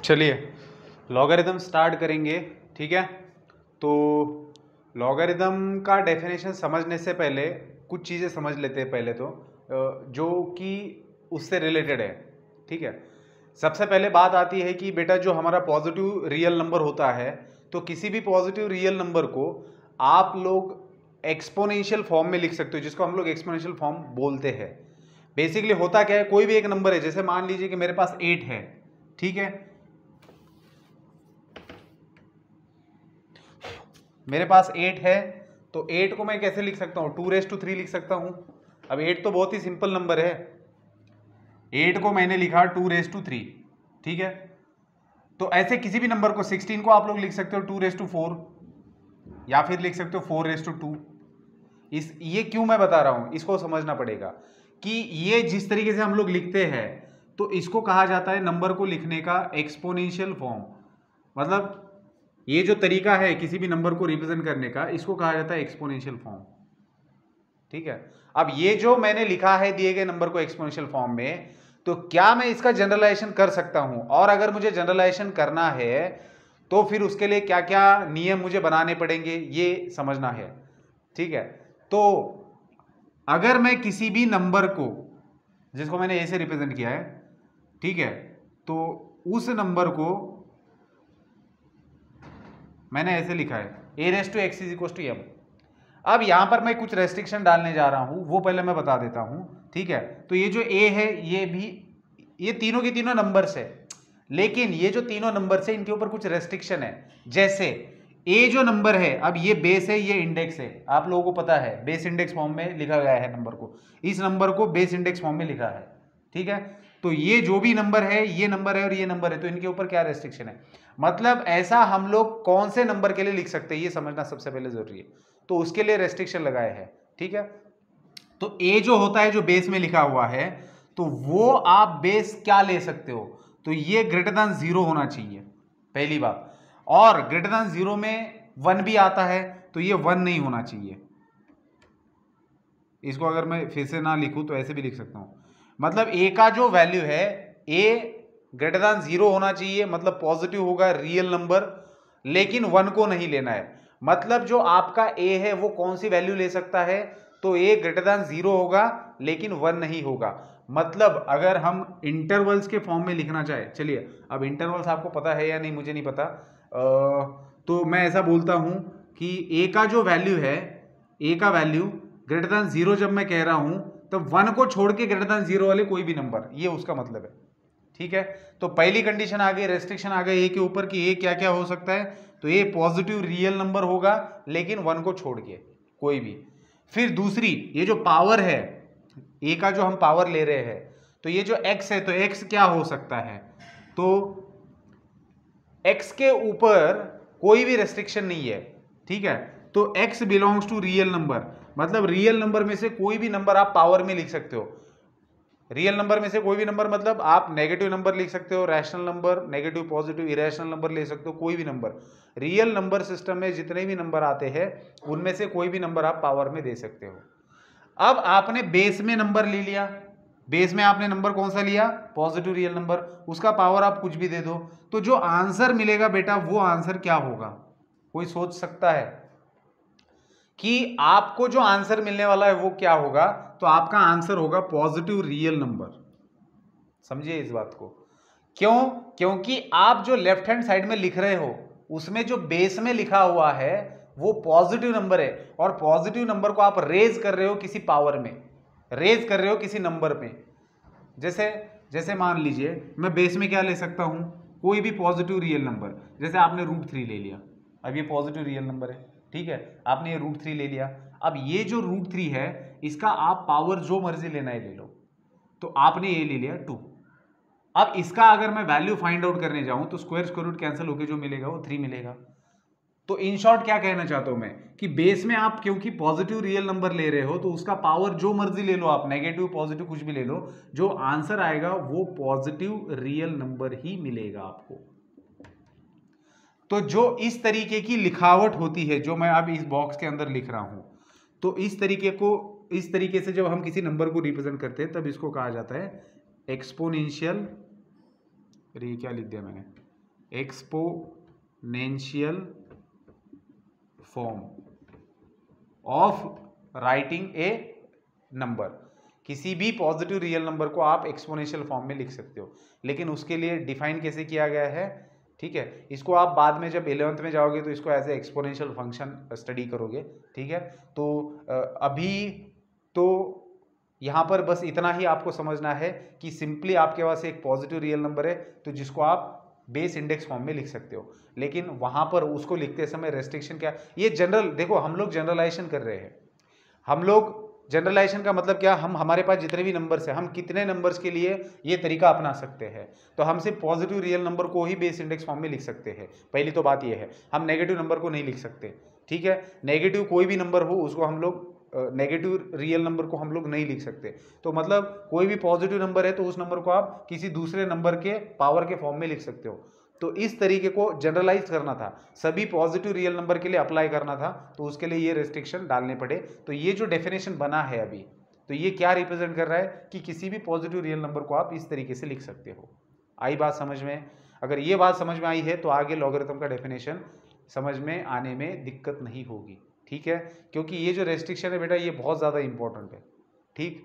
चलिए logarithm start करेंगे। ठीक है, तो लॉगरिदम का डेफिनेशन समझने से पहले कुछ चीज़ें समझ लेते हैं पहले तो, जो कि उससे रिलेटेड है। ठीक है, सबसे पहले बात आती है कि बेटा जो हमारा पॉजिटिव रियल नंबर होता है, तो किसी भी पॉजिटिव रियल नंबर को आप लोग एक्सपोनेंशियल फॉर्म में लिख सकते हो, जिसको हम लोग एक्सपोनेंशियल फॉर्म बोलते हैं। बेसिकली होता क्या है, कोई भी एक नंबर है, जैसे मान लीजिए कि मेरे पास 8 है। ठीक है, मेरे पास 8 है, तो 8 को मैं कैसे लिख सकता हूँ, 2⁻³ लिख सकता हूँ। अब 8 तो बहुत ही सिंपल नंबर है, 8 को मैंने लिखा 2⁻3। ठीक है, तो ऐसे किसी भी नंबर को 16 को आप लोग लिख सकते हो 2⁻4, या फिर लिख सकते हो 4⁻2। ये क्यों मैं बता रहा हूं, इसको समझना पड़ेगा कि ये जिस तरीके से हम लोग लिखते हैं, तो इसको कहा जाता है नंबर को लिखने का एक्सपोनेंशियल फॉर्म। मतलब ये जो तरीका है किसी भी नंबर को रिप्रेजेंट करने का, इसको कहा जाता है एक्सपोनेंशियल फॉर्म। ठीक है, अब ये जो मैंने लिखा है दिए गए नंबर को एक्सपोनेंशियल फॉर्म में, तो क्या मैं इसका जनरलाइजेशन कर सकता हूं, और अगर मुझे जनरलाइजेशन करना है तो फिर उसके लिए क्या क्या नियम मुझे बनाने पड़ेंगे, ये समझना है। ठीक है, तो अगर मैं किसी भी नंबर को, जिसको मैंने ए से रिप्रेजेंट किया है, ठीक है, तो उस नंबर को मैंने ऐसे लिखा है a⁻x m। अब यहां पर मैं कुछ रेस्ट्रिक्शन डालने जा रहा हूं, वो पहले मैं बता देता हूं। ठीक है, तो ये जो a है, ये भी, ये तीनों के तीनों नंबर्स है, लेकिन ये जो तीनों नंबर्स है इनके ऊपर कुछ रेस्ट्रिक्शन है। जैसे a जो नंबर है, अब ये बेस है, ये इंडेक्स है, आप लोगों को पता है बेस इंडेक्स फॉर्म में लिखा गया है नंबर को, इस नंबर को बेस इंडेक्स फॉर्म में लिखा है। ठीक है, तो ये जो भी नंबर है, ये नंबर है और ये नंबर है, तो इनके ऊपर क्या रेस्ट्रिक्शन है, मतलब ऐसा हम लोग कौन से नंबर के लिए लिख सकते हैं, ये समझना सबसे पहले जरूरी है, तो उसके लिए रेस्ट्रिक्शन लगाए हैं। ठीक है, तो ए जो होता है, जो बेस में लिखा हुआ है, तो वो आप बेस क्या ले सकते हो, तो ये >0 होना चाहिए, पहली बात। और >0 में 1 भी आता है, तो ये 1 नहीं होना चाहिए। इसको अगर मैं फिर से ना लिखूं तो ऐसे भी लिख सकता हूं, मतलब ए का जो वैल्यू है, ए >0 होना चाहिए, मतलब पॉजिटिव होगा, रियल नंबर, लेकिन 1 को नहीं लेना है। मतलब जो आपका ए है वो कौन सी वैल्यू ले सकता है, तो ए >0 होगा लेकिन 1 नहीं होगा। मतलब अगर हम इंटरवल्स के फॉर्म में लिखना चाहे, चलिए अब इंटरवल्स आपको पता है या नहीं मुझे नहीं पता, तो मैं ऐसा बोलता हूं कि ए का जो वैल्यू है, ए का वैल्यू >0 जब मैं कह रहा हूं, तब 1 को छोड़ के >0 वाले कोई भी नंबर, ये उसका मतलब है। ठीक है, तो पहली कंडीशन आ गई, रेस्ट्रिक्शन आ गई ए के ऊपर कि ए क्या क्या हो सकता है, तो ये पॉजिटिव रियल नंबर होगा लेकिन 1 को छोड़ के कोई भी। फिर दूसरी, ये जो पावर है, ए का जो हम पावर ले रहे हैं, तो ये जो x है, तो x क्या हो सकता है, तो x के ऊपर कोई भी रेस्ट्रिक्शन नहीं है। ठीक है, तो x belongs to real number, मतलब रियल नंबर में से कोई भी नंबर आप पावर में लिख सकते हो। रियल नंबर में से कोई भी नंबर, मतलब आप नेगेटिव नंबर लिख सकते हो, rational number, negative, positive, irrational number ले सकते हो, कोई भी नंबर। रियल नंबर सिस्टम में जितने भी नंबर आते हैं उनमें से कोई भी नंबर आप पावर में दे सकते हो। अब आपने बेस में नंबर ले लिया, बेस में आपने नंबर कौन सा लिया, पॉजिटिव रियल नंबर, उसका पावर आप कुछ भी दे दो, तो जो आंसर मिलेगा बेटा, वो आंसर क्या होगा, कोई सोच सकता है कि आपको जो आंसर मिलने वाला है वो क्या होगा, तो आपका आंसर होगा पॉजिटिव रियल नंबर। समझिए इस बात को, क्यों, क्योंकि आप जो लेफ्ट हैंड साइड में लिख रहे हो उसमें जो बेस में लिखा हुआ है वो पॉजिटिव नंबर है, और पॉजिटिव नंबर को आप रेज कर रहे हो किसी पावर में, रेज कर रहे हो किसी नंबर में। जैसे जैसे मान लीजिए मैं बेस में क्या ले सकता हूं, कोई भी पॉजिटिव रियल नंबर, जैसे आपने √3 ले लिया, अब ये पॉजिटिव रियल नंबर है। ठीक है, आपने ये √3 ले लिया, अब ये जो √3 है इसका आप पावर जो मर्जी लेना है ले लो, तो आपने ये ले लिया 2। अब इसका अगर मैं वैल्यू फाइंड आउट करने जाऊं तो स्क्वायर रूट कैंसिल होकर जो मिलेगा वो 3 मिलेगा। तो इन शॉर्ट क्या कहना चाहता हूं मैं, कि बेस में आप क्योंकि पॉजिटिव रियल नंबर ले रहे हो, तो उसका पावर जो मर्जी ले लो आप, नेगेटिव, पॉजिटिव, कुछ भी ले लो, जो आंसर आएगा वो पॉजिटिव रियल नंबर ही मिलेगा आपको। तो जो इस तरीके की लिखावट होती है, जो मैं अब इस बॉक्स के अंदर लिख रहा हूं, तो इस तरीके से जब हम किसी नंबर को रिप्रेजेंट करते हैं, तब इसको कहा जाता है एक्सपोनेंशियल, अरे ये क्या लिख दिया मैंने, exponential form of writing a number. किसी भी पॉजिटिव रियल नंबर को आप एक्सपोनेंशियल फॉर्म में लिख सकते हो, लेकिन उसके लिए डिफाइन कैसे किया गया है, ठीक है, इसको आप बाद में जब 11th में जाओगे तो इसको as a exponential function study करोगे, ठीक है। तो अभी तो यहाँ पर बस इतना ही आपको समझना है कि सिंपली आपके पास एक पॉजिटिव रियल नंबर है तो जिसको आप बेस इंडेक्स फॉर्म में लिख सकते हो, लेकिन वहाँ पर उसको लिखते समय रेस्ट्रिक्शन क्या, ये जनरल, देखो हम लोग जनरलाइजेशन कर रहे हैं। हम लोग जनरलाइजेशन का मतलब क्या, हम हमारे पास जितने भी नंबर्स हैं, हम कितने नंबर्स के लिए ये तरीका अपना सकते हैं। तो हम सिर्फ पॉजिटिव रियल नंबर को ही बेस इंडेक्स फॉर्म में लिख सकते हैं, पहली तो बात ये है। हम नेगेटिव नंबर को नहीं लिख सकते, ठीक है। नेगेटिव कोई भी नंबर हो उसको हम लोग नेगेटिव रियल नंबर को हम लोग नहीं लिख सकते। तो मतलब कोई भी पॉजिटिव नंबर है तो उस नंबर को आप किसी दूसरे नंबर के पावर के फॉर्म में लिख सकते हो। तो इस तरीके को जनरलाइज करना था, सभी पॉजिटिव रियल नंबर के लिए अप्लाई करना था, तो उसके लिए ये रेस्ट्रिक्शन डालने पड़े। तो ये जो डेफिनेशन बना है अभी, तो ये क्या रिप्रेजेंट कर रहा है कि किसी भी पॉजिटिव रियल नंबर को आप इस तरीके से लिख सकते हो। आई बात समझ में? अगर ये बात समझ में आई है तो आगे लॉगरिथम का डेफिनेशन समझ में आने में दिक्कत नहीं होगी, ठीक है। क्योंकि ये जो रेस्ट्रिक्शन है बेटा ये बहुत ज़्यादा इंपॉर्टेंट है, ठीक।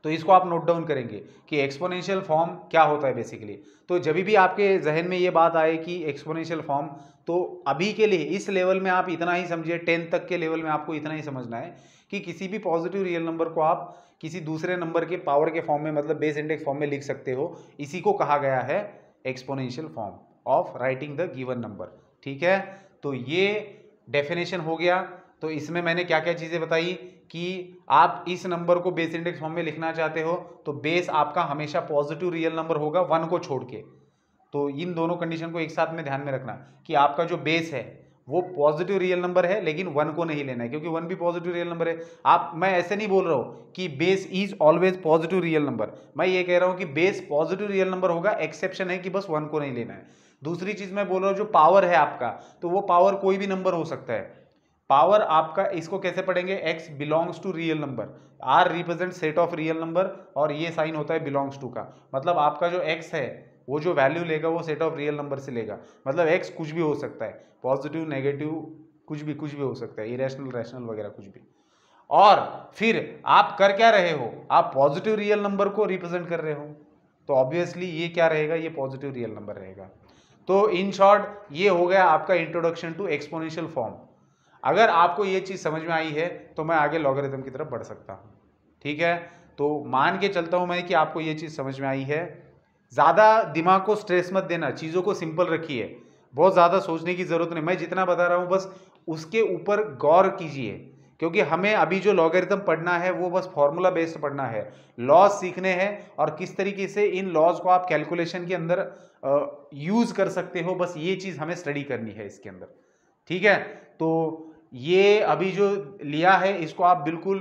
तो इसको आप नोट डाउन करेंगे कि एक्सपोनेंशियल फॉर्म क्या होता है बेसिकली। तो जब भी आपके जहन में ये बात आए कि एक्सपोनेंशियल फॉर्म, तो अभी के लिए इस लेवल में आप इतना ही समझिए, 10th तक के लेवल में आपको इतना ही समझना है कि किसी भी पॉजिटिव रियल नंबर को आप किसी दूसरे नंबर के पावर के फॉर्म में, मतलब बेस इंडेक्स फॉर्म में लिख सकते हो। इसी को कहा गया है exponential form of writing the given number, ठीक है। तो ये डेफिनेशन हो गया। तो इसमें मैंने क्या क्या चीज़ें बताई कि आप इस नंबर को बेस इंडेक्स फॉर्म में लिखना चाहते हो तो बेस आपका हमेशा पॉजिटिव रियल नंबर होगा 1 को छोड़ के। तो इन दोनों कंडीशन को एक साथ में ध्यान में रखना कि आपका जो बेस है वो पॉजिटिव रियल नंबर है, लेकिन 1 को नहीं लेना है, क्योंकि 1 भी पॉजिटिव रियल नंबर है। मैं ऐसे नहीं बोल रहा हूँ कि base is always positive real number, मैं ये कह रहा हूँ कि बेस पॉजिटिव रियल नंबर होगा, एक्सेप्शन है कि बस 1 को नहीं लेना है। दूसरी चीज मैं बोल रहा हूँ जो पावर है आपका, तो वो पावर कोई भी नंबर हो सकता है। पावर आपका, इसको कैसे पढ़ेंगे, x belongs to real number, r represent set of real number, और ये साइन होता है बिलोंग्स टू का। मतलब आपका जो x है वो जो वैल्यू लेगा वो सेट ऑफ रियल नंबर से लेगा। मतलब x कुछ भी हो सकता है, पॉजिटिव नेगेटिव कुछ भी हो सकता है, इरेशनल रैशनल वगैरह कुछ भी। और फिर आप कर क्या रहे हो, आप पॉजिटिव रियल नंबर को रिप्रेजेंट कर रहे हो, तो ऑब्वियसली ये क्या रहेगा, ये पॉजिटिव रियल नंबर रहेगा। तो इन शॉर्ट ये हो गया आपका इंट्रोडक्शन टू एक्सपोनेंशियल फॉर्म। अगर आपको ये चीज़ समझ में आई है तो मैं आगे लॉगरिथम की तरफ बढ़ सकता हूँ, ठीक है। तो मान के चलता हूँ मैं कि आपको ये चीज़ समझ में आई है। ज़्यादा दिमाग को स्ट्रेस मत देना, चीज़ों को सिंपल रखिए, बहुत ज़्यादा सोचने की ज़रूरत नहीं। मैं जितना बता रहा हूँ बस उसके ऊपर गौर कीजिए, क्योंकि हमें अभी जो लॉगरिथम पढ़ना है वो बस फॉर्मूला बेस्ड पढ़ना है, लॉज सीखने हैं और किस तरीके से इन लॉज को आप कैलकुलेशन के अंदर यूज़ कर सकते हो, बस ये चीज़ हमें स्टडी करनी है इसके अंदर, ठीक है। तो ये अभी जो लिया है इसको आप बिल्कुल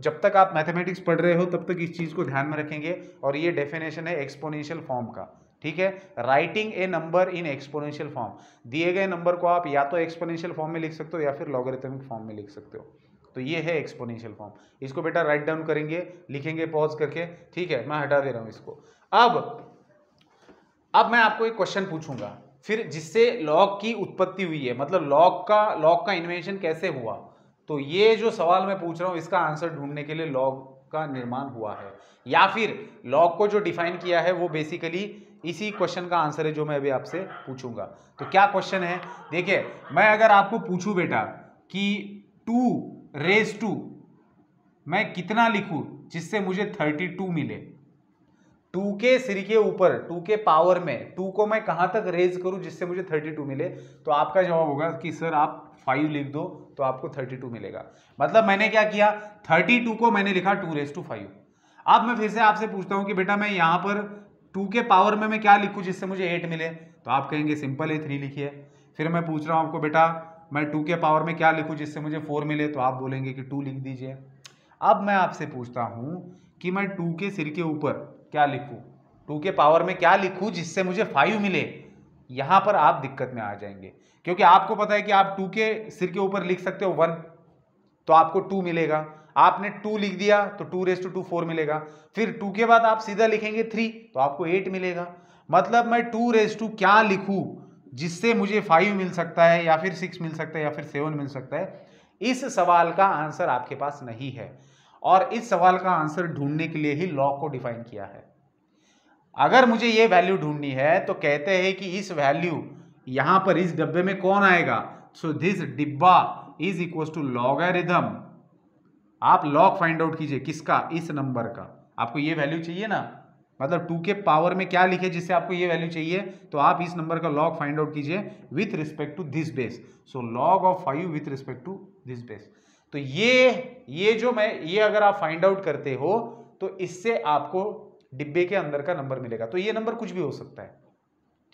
जब तक आप मैथमेटिक्स पढ़ रहे हो तब तक इस चीज़ को ध्यान में रखेंगे। और ये डेफिनेशन है एक्सपोनेंशियल फॉर्म का, ठीक है। Writing a number in exponential form, दिए गए नंबर को आप या तो एक्सपोनेंशियल फॉर्म में लिख सकते हो या फिर लॉगरिथमिक फॉर्म में लिख सकते हो। तो ये है एक्सपोनेंशियल फॉर्म। इसको बेटा राइट डाउन करेंगे, लिखेंगे पॉज करके, ठीक है। मैं हटा दे रहा हूँ इसको। अब मैं आपको एक क्वेश्चन पूछूंगा फिर जिससे लॉग की उत्पत्ति हुई है, मतलब लॉग का इन्वेंशन कैसे हुआ। तो ये जो सवाल मैं पूछ रहा हूँ इसका आंसर ढूंढने के लिए लॉग का निर्माण हुआ है, या फिर लॉग को जो डिफाइन किया है वो बेसिकली इसी क्वेश्चन का आंसर है जो मैं अभी आपसे पूछूंगा। तो क्या क्वेश्चन है, देखिए मैं अगर आपको पूछूं बेटा कि 2 मैं कितना लिखूं जिससे मुझे 32 मिले, 2 के सिर के ऊपर 2 के पावर में 2 को मैं कहां तक रेज करूं जिससे मुझे 32 मिले। तो आपका जवाब होगा कि सर आप 5 लिख दो तो आपको 32 मिलेगा। मतलब मैंने क्या किया, 32 को मैंने लिखा 2⁵। अब मैं फिर से आपसे पूछता हूं कि बेटा मैं यहां पर 2 के पावर में मैं क्या लिखूं जिससे मुझे 8 मिले, तो आप कहेंगे सिंपल है 3 लिखिए। फिर मैं पूछ रहा हूं आपको बेटा मैं 2 के पावर में क्या लिखूं जिससे मुझे 4 मिले, तो आप बोलेंगे कि 2 लिख दीजिए। अब मैं आपसे पूछता हूं कि मैं 2 के सिर के ऊपर क्या लिखूं, 2 के पावर में क्या लिखूं जिससे मुझे 5 मिले। यहां पर आप दिक्कत में आ जाएंगे, क्योंकि आपको पता है कि आप 2 के सिर के ऊपर लिख सकते हो 1, तो आपको 2 मिलेगा। आपने 2 लिख दिया तो 2⁵ 4 मिलेगा। फिर 2 के बाद आप सीधा लिखेंगे 3 तो आपको 8 मिलेगा। मतलब मैं 2 क्या लिखूं जिससे मुझे 5 मिल सकता है या फिर 6 मिल सकता है या फिर 7 मिल सकता है, इस सवाल का आंसर आपके पास नहीं है। और इस सवाल का आंसर ढूंढने के लिए ही लॉग को डिफाइन किया है। अगर मुझे ये वैल्यू ढूंढनी है तो कहते हैं कि इस वैल्यू यहां पर इस डब्बे में कौन आएगा, सो दिस डिब्बा इज इक्वल टू लॉगरिथम। आप लॉग फाइंड आउट कीजिए किसका, इस नंबर का। आपको ये वैल्यू चाहिए ना, मतलब 2 के पावर में क्या लिखे जिससे आपको ये वैल्यू चाहिए, तो आप इस नंबर का लॉग फाइंड आउट कीजिए with respect to this base. So log of 5 with respect to this base. तो ये जो ये अगर आप फाइंड आउट करते हो तो इससे आपको डिब्बे के अंदर का नंबर मिलेगा। तो ये नंबर कुछ भी हो सकता है,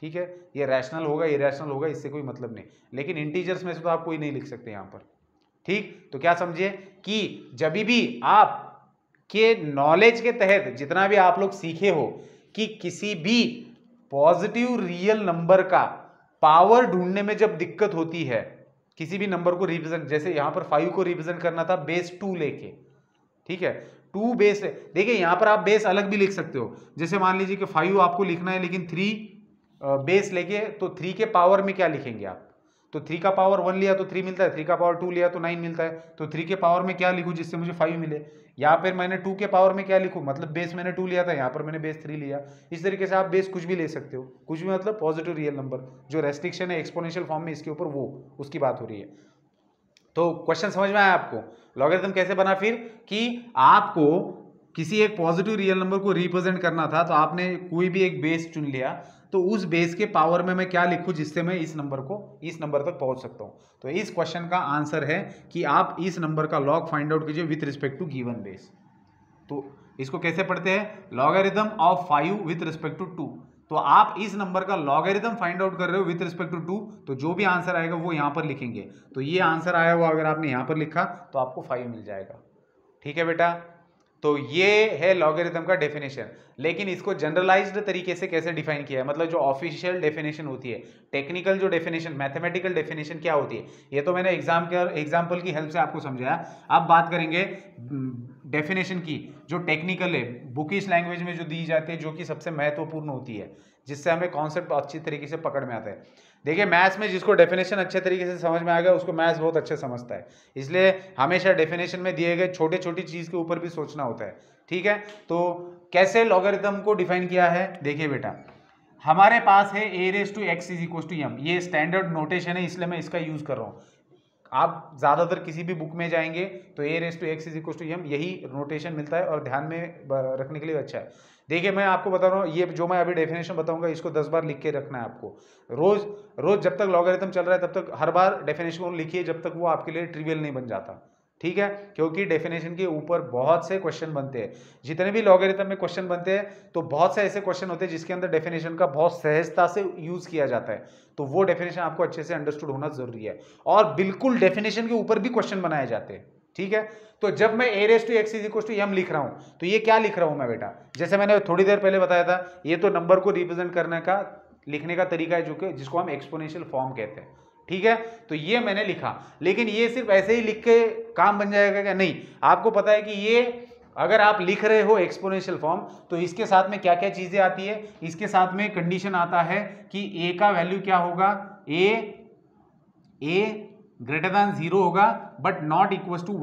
ठीक है, ये रैशनल होगा, इरेशनल होगा, इससे कोई मतलब नहीं, लेकिन इंटीजर्स में से तो आप कोई नहीं लिख सकते यहां पर, ठीक। तो क्या समझिए कि जब भी आप के नॉलेज के तहत जितना भी आप लोग सीखे हो कि किसी भी पॉजिटिव रियल नंबर का पावर ढूंढने में जब दिक्कत होती है, किसी भी नंबर को रिप्रेजेंट, जैसे यहां पर 5 को रिप्रेजेंट करना था बेस 2 लेके, ठीक है, 2 बेस, देखिए यहां पर आप बेस अलग भी लिख सकते हो। जैसे मान लीजिए कि 5 आपको लिखना है लेकिन 3 बेस लेके, तो 3 के पावर में क्या लिखेंगे आप, तो 3 का पावर 1 लिया तो 3 मिलता है, 3 का पावर 2 लिया तो 9 मिलता है, तो 3 के पावर में क्या लिखूं जिससे मुझे 5 मिले, या फिर मैंने 2 के पावर में क्या लिखूं, मतलब बेस मैंने 2 लिया था, यहां पर मैंने बेस 3 लिया। इस तरीके से आप बेस कुछ भी ले सकते हो, कुछ भी मतलब पॉजिटिव रियल नंबर, जो रेस्ट्रिक्शन है एक्सपोनेंशियल फॉर्म में इसके ऊपर, वो उसकी बात हो रही है। तो क्वेश्चन समझ में आया आपको, लॉगरिथम कैसे बना फिर, कि आपको किसी एक पॉजिटिव रियल नंबर को रिप्रेजेंट करना था, तो आपने कोई भी एक बेस चुन लिया, तो उस बेस के पावर में मैं क्या लिखूं जिससे मैं इस नंबर तक पहुंच सकता हूं। तो इस क्वेश्चन का आंसर है कि आप इस नंबर का लॉग फाइंड आउट कीजिए with respect to given base. तो इसको कैसे पढ़ते हैं, logarithm of 5 with respect to 2। तो आप इस नंबर का लॉगरिथम फाइंड आउट कर रहे हो विथ रिस्पेक्ट टू 2, तो जो भी आंसर आएगा वो यहां पर लिखेंगे। तो ये आंसर आया हुआ अगर आपने यहां पर लिखा तो आपको 5 मिल जाएगा, ठीक है बेटा। तो ये है लॉगरिथम का डेफिनेशन। लेकिन इसको जनरलाइज्ड तरीके से कैसे डिफाइन किया है, मतलब जो ऑफिशियल डेफिनेशन होती है, टेक्निकल जो डेफिनेशन, मैथमेटिकल डेफिनेशन क्या होती है, ये तो मैंने एग्जाम्पल की हेल्प से आपको समझाया। अब बात करेंगे डेफिनेशन की, जो टेक्निकल है, बुकिश लैंग्वेज में जो दी जाती है, जो कि सबसे महत्वपूर्ण होती है, जिससे हमें कॉन्सेप्ट अच्छी तरीके से पकड़ में आता है। देखिए मैथ्स में जिसको डेफिनेशन अच्छे तरीके से समझ में आ गया उसको मैथ्स बहुत अच्छे समझता है, इसलिए हमेशा डेफिनेशन में दिए गए छोटे छोटी चीज के ऊपर भी सोचना होता है, ठीक है। तो कैसे लॉगरिथम को डिफाइन किया है, देखिए बेटा, हमारे पास है a raise to x is equal to m, ये स्टैंडर्ड नोटेशन है इसलिए मैं इसका यूज कर रहा हूँ। आप ज्यादातर किसी भी बुक में जाएंगे तो a raise to x is equal to m यही नोटेशन मिलता है और ध्यान में रखने के लिए अच्छा है। देखिए मैं आपको बता रहा हूँ, ये जो मैं अभी डेफिनेशन बताऊंगा इसको 10 बार लिख के रखना है आपको, रोज जब तक लॉगरिथम चल रहा है तब तक हर बार डेफिनेशन को लिखिए जब तक वो आपके लिए ट्रिवियल नहीं बन जाता, ठीक है। क्योंकि डेफिनेशन के ऊपर बहुत से क्वेश्चन बनते हैं, जितने भी लॉगरिथम में क्वेश्चन बनते हैं तो बहुत से ऐसे क्वेश्चन होते हैं जिसके अंदर डेफिनेशन का बहुत सहजता से यूज किया जाता है, तो वो डेफिनेशन आपको अच्छे से अंडरस्टूड होना जरूरी है। और बिल्कुल डेफिनेशन के ऊपर भी क्वेश्चन बनाए जाते हैं, ठीक है। तो जब मैं a raise to x is equal to m लिख रहा हूं तो ये क्या लिख रहा हूं मैं बेटा, जैसे मैंने थोड़ी देर पहले बताया था, ये तो नंबर को रिप्रेजेंट करने का लिखने का तरीका है, जो कि जिसको हम एक्सपोनेंशियल फॉर्म कहते हैं, ठीक है। तो ये मैंने लिखा, लेकिन ये सिर्फ ऐसे ही लिख के काम बन जाएगा क्या, नहीं। आपको पता है कि ये अगर आप लिख रहे हो एक्सपोनेंशियल फॉर्म तो इसके साथ में क्या क्या चीजें आती है, इसके साथ में कंडीशन आता है कि a का वैल्यू क्या होगा, a ग्रेटर देन 0 होगा बट नॉट इक्वल टू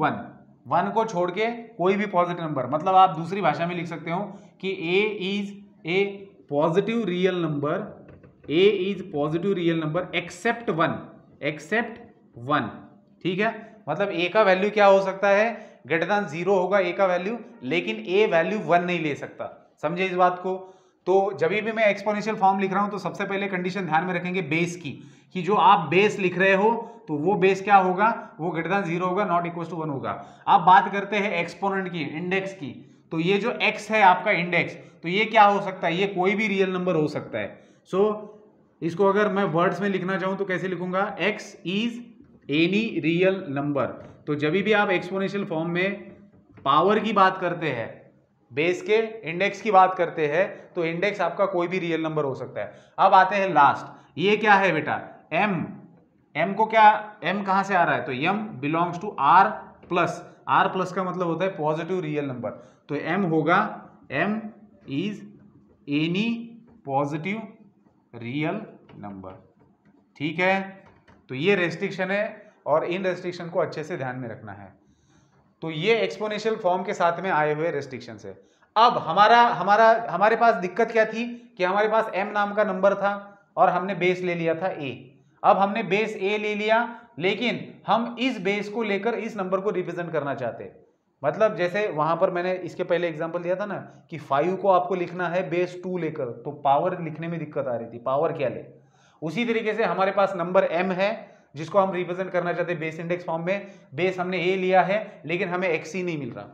1 को छोड़ के कोई भी पॉजिटिव नंबर, मतलब आप दूसरी भाषा में लिख सकते हो कि a is a positive real number accept 1, ठीक है। मतलब a का वैल्यू क्या हो सकता है, ग्रेटर देन 0 होगा a का वैल्यू, लेकिन a वैल्यू 1 नहीं ले सकता, समझे इस बात को। तो जब भी मैं एक्सपोनेंशियल फॉर्म लिख रहा हूं तो सबसे पहले कंडीशन ध्यान में रखेंगे बेस की, कि जो आप बेस लिख रहे हो तो वो बेस क्या होगा, वो ग्रेटर देन 0 होगा, नॉट इक्वल टू 1 होगा। अब बात करते हैं एक्सपोनेंट की, इंडेक्स की, तो ये जो x है आपका इंडेक्स, तो ये क्या हो सकता है, ये कोई भी रियल नंबर हो सकता है। सो इसको अगर मैं वर्ड्स में लिखना चाहूं तो कैसे लिखूंगा, x is any real number. तो जब भी आप एक्सपोनेंशियल फॉर्म में पावर की बात करते हैं, बेस के इंडेक्स की बात करते हैं, तो इंडेक्स आपका कोई भी रियल नंबर हो सकता है। अब आते हैं लास्ट, ये क्या है बेटा, m को क्या, m कहां से आ रहा है, तो m belongs to r plus का मतलब होता है पॉजिटिव रियल नंबर। तो m होगा, m is any positive real number. ठीक है, तो ये रेस्ट्रिक्शन है और इन रेस्ट्रिक्शन को अच्छे से ध्यान में रखना है। तो ये एक्सपोनेंशियल फॉर्म के साथ में आए हुए रेस्ट्रिक्शन है। अब हमारे पास दिक्कत क्या थी कि हमारे पास m नाम का नंबर था और हमने बेस ले लिया था a। अब हमने बेस a ले लिया, लेकिन हम इस बेस को लेकर इस नंबर को रिप्रेजेंट करना चाहते। मतलब जैसे वहां पर मैंने इसके पहले एग्जांपल दिया था ना कि 5 को आपको लिखना है बेस 2 लेकर, तो पावर लिखने में दिक्कत आ रही थी, पावर क्या ले। उसी तरीके से हमारे पास नंबर m है जिसको हम रिप्रेजेंट करना चाहते हैं बेस इंडेक्स फॉर्म में। बेस हमने a लिया है लेकिन हमें x ही नहीं मिल रहा,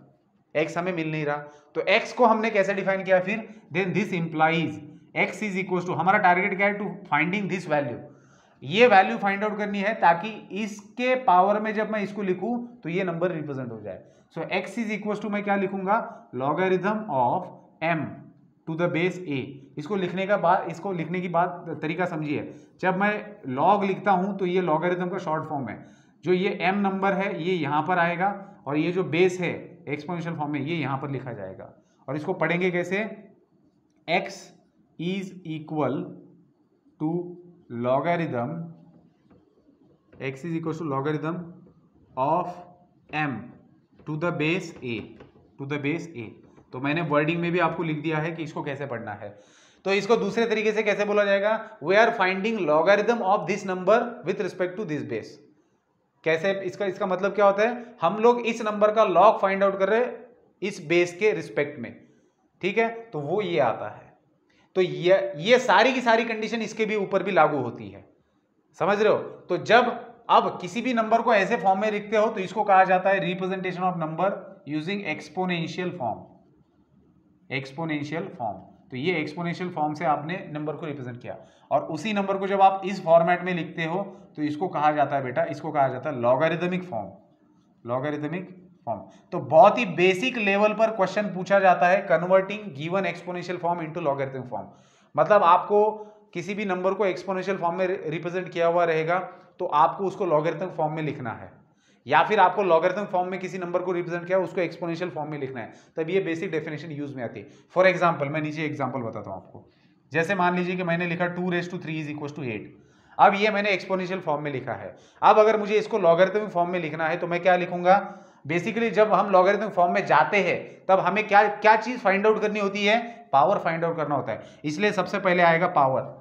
x हमें मिल नहीं रहा। तो x को हमने कैसे डिफाइन किया फिर, then this implies x is equal to, हमारा टारगेट क्या है, टू फाइंडिंग दिस वैल्यू। ये वैल्यू फाइंड आउट करनी है ताकि इसके पावर में जब मैं इसको लिखूं तो ये नंबर रिप्रेजेंट हो जाए। So x is equal to मैं क्या लिखूंगा, logarithm of m to the base a। इसको लिखने की बात तरीका समझिए। जब मैं लॉग लिखता हूं तो ये लॉगरिथम का शॉर्ट फॉर्म है। जो ये m नंबर है ये यहां पर आएगा और ये जो बेस है एक्सपोनेंशियल फॉर्म में ये यहां पर लिखा जाएगा। और इसको पढ़ेंगे कैसे, x is equal to logarithm, x is equal to logarithm of m to the base a, to the base a। तो मैंने वर्डिंग में भी आपको लिख दिया है कि इसको कैसे पढ़ना है। तो इसको दूसरे तरीके से कैसे बोला जाएगा, we are finding logarithm of this number with respect to this base. कैसे, इसका मतलब क्या होता है, हम लोग इस नंबर का लॉग फाइंड आउट कर रहे हैं इस बेस के रिस्पेक्ट में। ठीक है, तो वो ये आता है। तो ये सारी की सारी कंडीशन इसके भी ऊपर भी लागू होती है, समझ रहे हो। तो जब अब किसी भी नंबर को ऐसे फॉर्म में लिखते हो तो इसको कहा जाता है representation of number using exponential form, exponential form. तो ये एक्सपोनेंशियल फॉर्म से आपने नंबर को रिप्रेजेंट किया और उसी नंबर को जब आप इस फॉर्मेट में लिखते हो तो इसको कहा जाता है बेटा, इसको कहा जाता है लॉगरिथमिक फॉर्म, लॉगरिथमिक फॉर्म। तो बहुत ही बेसिक लेवल पर क्वेश्चन पूछा जाता है, converting given exponential form into logarithmic form. मतलब आपको किसी भी नंबर को एक्सपोनेंशियल फॉर्म में रिप्रेजेंट किया हुआ रहेगा तो आपको उसको लॉगरिथमिक फॉर्म में लिखना है, या फिर आपको लॉगरिथमिक फॉर्म में किसी नंबर को रिप्रेजेंट किया उसको एक्सपोनेंशियल फॉर्म में लिखना है, तब ये बेसिक डेफिनेशन यूज में आती है। फॉर एग्जांपल मैं नीचे एग्जांपल बताता हूं आपको। जैसे मान लीजिए कि मैंने लिखा 2�3 इज इक्वल टू 8। अब ये मैंने एक्सपोनेंशियल फॉर्म में लिखा है। अब अगर मुझे इसको लॉगरिथमिक फॉर्म में लिखना है तो मैं क्या लिखूंगा, बेसिकली जब हम लॉगरिथमिक फॉर्म में जाते हैं तब हमें क्या चीज फाइंड आउट करनी होती है, पावर फाइंड आउट करना होता है। इसलिए सबसे पहले आएगा power.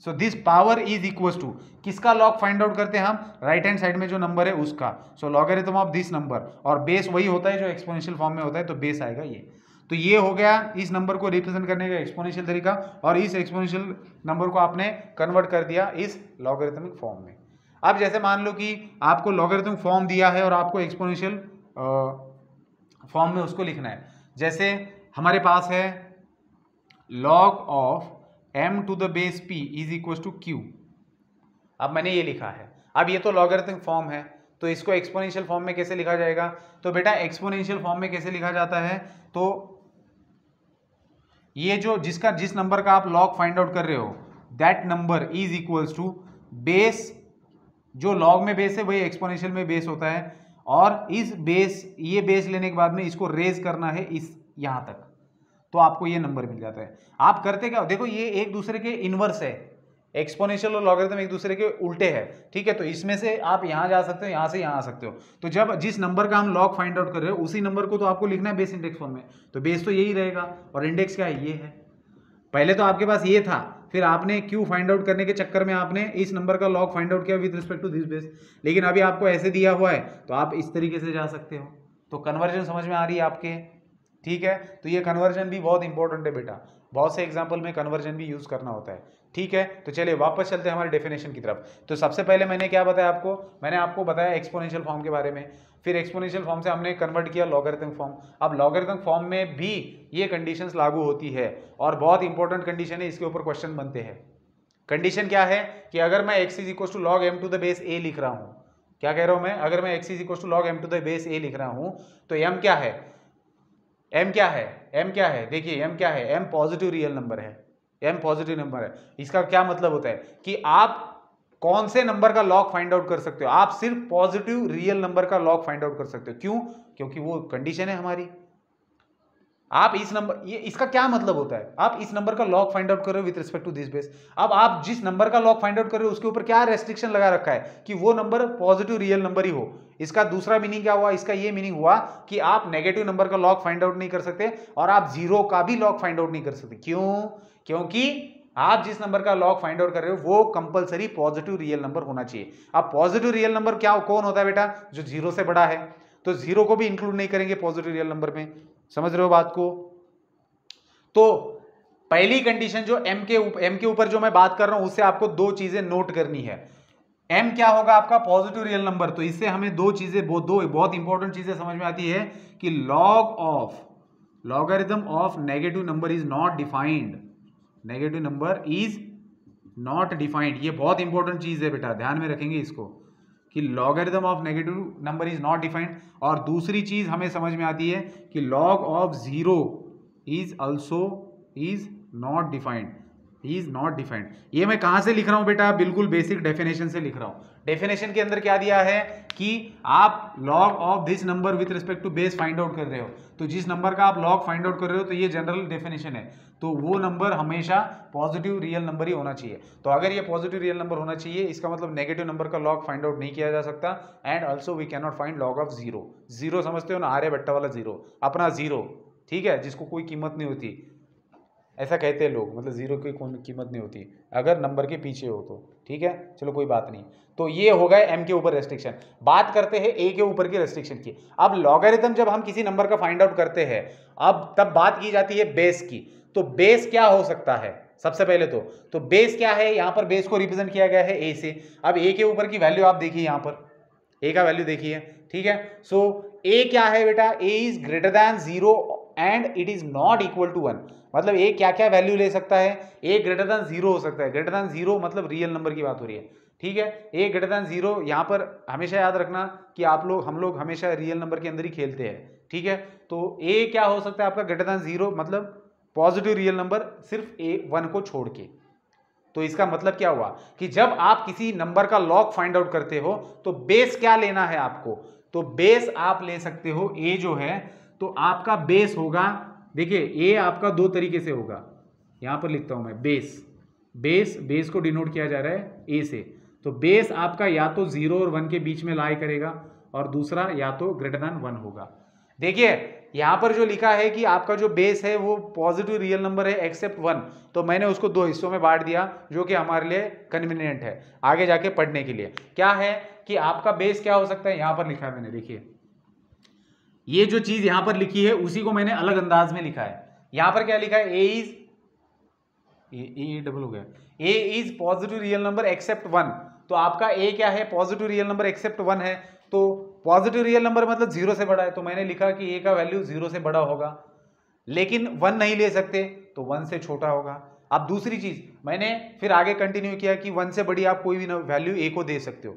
So this power is equal to, किसका लॉग फाइंड आउट करते हैं हम, राइट हैंड साइड में जो नंबर है उसका। सो लॉगरिथम ऑफ दिस नंबर, और बेस वही होता है जो एक्सपोनेंशियल फॉर्म में होता है, तो बेस आएगा ये। तो ये हो गया इस नंबर को रिप्रेजेंट करने का एक्सपोनेंशियल तरीका, और इस एक्सपोनेंशियल नंबर को आपने कन्वर्ट कर दिया इस लॉगरिथमिक फॉर्म में। अब जैसे मान लो कि आपको लॉगरिथमिक फॉर्म दिया है और आपको एक्सपोनेंशियल फॉर्म में उसको लिखना है। जैसे हमारे पास है log of m to the base p is equal to q। अब मैंने ये लिखा है। अब ये तो लॉगरिथमिक फॉर्म है, तो इसको एक्सपोनेंशियल फॉर्म में कैसे लिखा जाएगा, तो बेटा एक्सपोनेंशियल फॉर्म में कैसे लिखा जाता है, तो ये जो जिस नंबर का आप लॉग फाइंड आउट कर रहे हो, that number is equals to base, जो लॉग में बेस है वही एक्सपोनेंशियल में बेस होता है, और इस बेस, ये बेस लेने के बाद में इसको रेज करना है इस यहां तक, तो आपको ये नंबर मिल जाता है। आप करते क्या, देखो ये एक दूसरे के इनवर्स है, एक्सपोनेंशियल और लॉगरिथम एक दूसरे के उल्टे है। ठीक है, तो इसमें से आप यहां जा सकते हो, यहां से यहां आ सकते हो। तो जब जिस नंबर का हम लॉग फाइंड आउट कर रहे हो उसी नंबर को तो आपको लिखना है बेस इंडेक्स फॉर्म में, तो बेस तो यही रहेगा और इंडेक्स क्या है, ये है। पहले तो आपके पास ये था, फिर आपने क्यू फाइंड आउट करने के चक्कर में आपने इस नंबर का लॉग फाइंड आउट किया with respect to this base, लेकिन अभी आपको ऐसे दिया हुआ है तो आप इस तरीके से जा सकते हो। तो कन्वर्जन समझ में आ रही है आपके, ठीक है। तो ये कन्वर्जन भी बहुत इंपॉर्टेंट है बेटा, बहुत से एग्जाम्पल में कन्वर्जन भी यूज करना होता है, ठीक है। तो चलिए वापस चलते हैं हमारे डेफिनेशन की तरफ। तो सबसे पहले मैंने क्या बताया आपको, मैंने आपको बताया एक्सपोनेंशियल फॉर्म के बारे में, फिर एक्सपोनेंशियल फॉर्म से हमने कन्वर्ट किया लॉगरिथमिक फॉर्म। अब लॉगरिथमिक फॉर्म में भी ये कंडीशंस लागू होती है, और बहुत इंपॉर्टेंट कंडीशन है, इसके ऊपर क्वेश्चन बनते हैं। कंडीशन क्या है कि अगर मैं x is equal to log m to the base a लिख रहा हूं, क्या कह रहा हूं मैं, अगर मैं x is equal to log m to the base a लिख रहा हूं तो m क्या है, m क्या है, m क्या है, देखिए m क्या है, m पॉजिटिव रियल नंबर है, m पॉजिटिव नंबर है। इसका क्या मतलब होता है कि आप कौन से नंबर का लॉग फाइंड आउट कर सकते हो, आप सिर्फ पॉजिटिव रियल नंबर का लॉग फाइंड आउट कर सकते हो। क्यों, क्योंकि वो कंडीशन है हमारी। आप इस नंबर, ये इसका क्या मतलब होता है, आप इस नंबर का लॉग फाइंड आउट कर रहे हो with respect to this base. अब आप जिस नंबर का लॉग फाइंड आउट कर रहे हो उसके ऊपर क्या रेस्ट्रिक्शन लगा रखा है कि वो नंबर पॉजिटिव रियल नंबर ही हो। इसका दूसरा मीनिंग क्या हुआ, इसका ये मीनिंग हुआ कि आप नेगेटिव नंबर का लॉग फाइंड आउट नहीं कर सकते और आप जीरो का भी लॉग फाइंड आउट नहीं कर सकते। क्यों? क्योंकि आप जिस नंबर का लॉग फाइंड आउट कर रहे हो वो कंपलसरी पॉजिटिव रियल नंबर होना चाहिए। अब पॉजिटिव रियल नंबर क्या कौन होता है बेटा, जो जीरो से बड़ा है, तो जीरो को भी इंक्लूड नहीं करेंगे पॉजिटिव रियल नंबर में। समझ रहे हो बात को? तो पहली कंडीशन जो एम के ऊपर जो मैं बात कर रहा हूं उससे आपको दो चीजें नोट करनी है। एम क्या होगा आपका, पॉजिटिव रियल नंबर। तो इससे हमें दो चीजें, दो बहुत इंपॉर्टेंट चीजें समझ में आती है कि logarithm of negative number is not defined, negative number is not defined. ये बहुत इंपॉर्टेंट चीज है बेटा, ध्यान में रखेंगे इसको कि logarithm of negative number is not defined. और दूसरी चीज हमें समझ में आती है कि log of zero is also is not defined, is not defined. ये मैं कहां से लिख रहा हूं बेटा, बिल्कुल बेसिक डेफिनेशन से लिख रहा हूं। डेफिनेशन के अंदर क्या दिया है कि आप log of this number with respect to base find out कर रहे हो। तो जिस नंबर का आप लॉग फाइंड आउट कर रहे हो, तो ये जनरल डेफिनेशन है, तो वो नंबर हमेशा पॉजिटिव रियल नंबर ही होना चाहिए। तो अगर ये पॉजिटिव रियल नंबर होना चाहिए, इसका मतलब नेगेटिव नंबर का लॉग फाइंड आउट नहीं किया जा सकता। And also we can not find log of zero. Zero समझते हो ना, आर्यभट्ट वाला जीरो, अपना जीरो, ठीक है, जिसको कोई कीमत नहीं होती, ऐसा कहते हैं लोग, मतलब जीरो की कोई कीमत नहीं होती अगर नंबर के पीछे हो तो, ठीक है, चलो कोई बात नहीं। तो ये हो गए एम के ऊपर रेस्ट्रिक्शन। बात करते हैं ए के ऊपर की रेस्ट्रिक्शन की। अब लॉगरिथम जब हम किसी नंबर का फाइंड आउट करते हैं, अब तब बात की जाती है बेस की। तो बेस क्या हो सकता है सबसे पहले तो बेस क्या है, यहां पर बेस को रिप्रेजेंट किया गया है ए से। अब ए के ऊपर की वैल्यू आप देखिए, यहां पर ए का वैल्यू देखिए, ठीक है। सो ए क्या है बेटा, A is greater than zero and it is not equal to one. मतलब ए क्या क्या वैल्यू ले सकता है, ए ग्रेटर दैन जीरो हो सकता है। ग्रेटर दैन जीरो मतलब रियल नंबर की बात हो रही है, ठीक है। ए ग्रेटर दैन जीरो, यहां पर हमेशा याद रखना कि हम लोग हमेशा रियल नंबर के अंदर ही खेलते हैं, ठीक है। तो ए क्या हो सकता है आपका, ग्रेटर दैन जीरो, मतलब पॉजिटिव रियल नंबर सिर्फ ए वन को छोड़ के। तो इसका मतलब क्या हुआ कि जब आप किसी नंबर का लॉग फाइंड आउट करते हो तो बेस क्या लेना है आपको, तो बेस आप ले सकते हो ए जो है, तो आपका बेस होगा, देखिए ए आपका दो तरीके से होगा, यहां पर लिखता हूं मैं बेस को डिनोट किया जा रहा है ए से। तो बेस आपका या तो जीरो और वन के बीच में लाई करेगा और दूसरा या तो ग्रेटर देन वन होगा। देखिए यहां पर जो लिखा है कि आपका जो बेस है वो पॉजिटिव रियल नंबर है एक्सेप्ट वन, तो मैंने उसको दो हिस्सों में बांट दिया जो कि हमारे लिए कन्वीनियंट है आगे जाके पढ़ने के लिए। क्या है कि आपका बेस क्या हो सकता है, यहां पर लिखा है मैंने, देखिए ये जो चीज यहां पर लिखी है उसी को मैंने अलग अंदाज में लिखा है। यहां पर क्या लिखा है, ए डबल हो गया, A is positive real number except one. तो आपका ए क्या है, positive real number except one है। तो पॉजिटिव रियल नंबर मतलब जीरो से बड़ा है, तो मैंने लिखा कि ए का वैल्यू जीरो से बड़ा होगा, लेकिन वन नहीं ले सकते तो वन से छोटा होगा। अब दूसरी चीज मैंने फिर आगे कंटिन्यू किया कि वन से बड़ी आप कोई भी वैल्यू ए को दे सकते हो।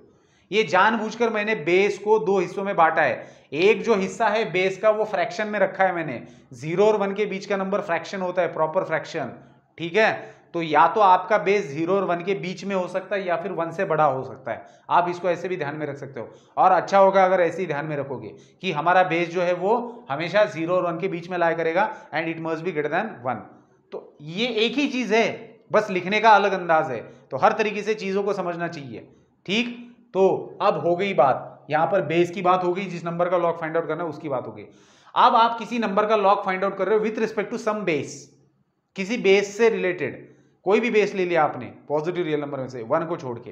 ये जानबूझकर मैंने बेस को दो हिस्सों में बांटा है। एक जो हिस्सा है बेस का वो फ्रैक्शन में रखा है मैंने, जीरो और वन के बीच का नंबर फ्रैक्शन होता है, प्रॉपर फ्रैक्शन, ठीक है। तो या तो आपका बेस जीरो और वन के बीच में हो सकता है या फिर वन से बड़ा हो सकता है, आप इसको ऐसे भी ध्यान में रख सकते हो। और अच्छा होगा अगर ऐसे ही ध्यान में रखोगे कि हमारा बेस जो है वो हमेशा जीरो और वन के बीच में लाया करेगा and it must be greater then one. तो ये एक ही चीज है, बस लिखने का अलग अंदाज है। तो हर तरीके से चीजों को समझना चाहिए, ठीक। तो अब हो गई बात, यहां पर बेस की बात हो गई, जिस नंबर का लॉग फाइंड आउट करना है उसकी बात हो गई। अब आप किसी नंबर का लॉग फाइंड आउट कर रहे हो with respect to some base, किसी बेस से रिलेटेड कोई भी बेस ले लिया आपने पॉजिटिव रियल नंबर में से वन को छोड़ के,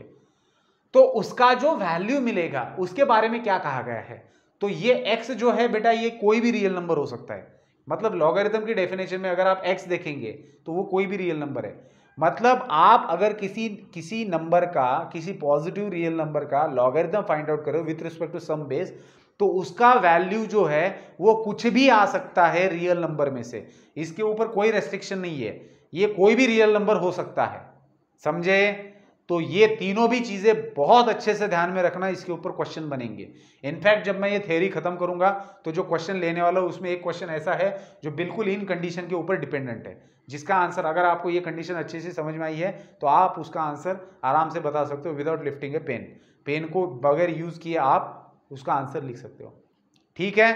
तो उसका जो वैल्यू मिलेगा उसके बारे में क्या कहा गया है। तो ये x जो है बेटा ये कोई भी रियल नंबर हो सकता है। मतलब लॉगरिथम की डेफिनेशन में अगर आप x देखेंगे तो वो कोई भी रियल नंबर है। मतलब आप अगर किसी नंबर का, किसी पॉजिटिव रियल नंबर का लॉगरिथम फाइंड आउट करो with respect to some base, तो उसका वैल्यू जो है वो कुछ भी आ सकता है रियल नंबर में से, इसके ऊपर कोई रेस्ट्रिक्शन नहीं है, ये कोई भी रियल नंबर हो सकता है, समझे। तो ये तीनों भी चीजें बहुत अच्छे से ध्यान में रखना, इसके ऊपर क्वेश्चन बनेंगे। इनफैक्ट जब मैं ये थ्योरी खत्म करूंगा तो जो क्वेश्चन लेने वाला हूं उसमें एक क्वेश्चन ऐसा है जो बिल्कुल इन कंडीशन के ऊपर डिपेंडेंट है, जिसका आंसर अगर आपको ये कंडीशन अच्छे से समझ में आई है तो आप उसका आंसर आराम से बता सकते हो विदाउट लिफ्टिंग ए पेन। पेन को बगैर यूज किए आप उसका आंसर लिख सकते हो, ठीक है।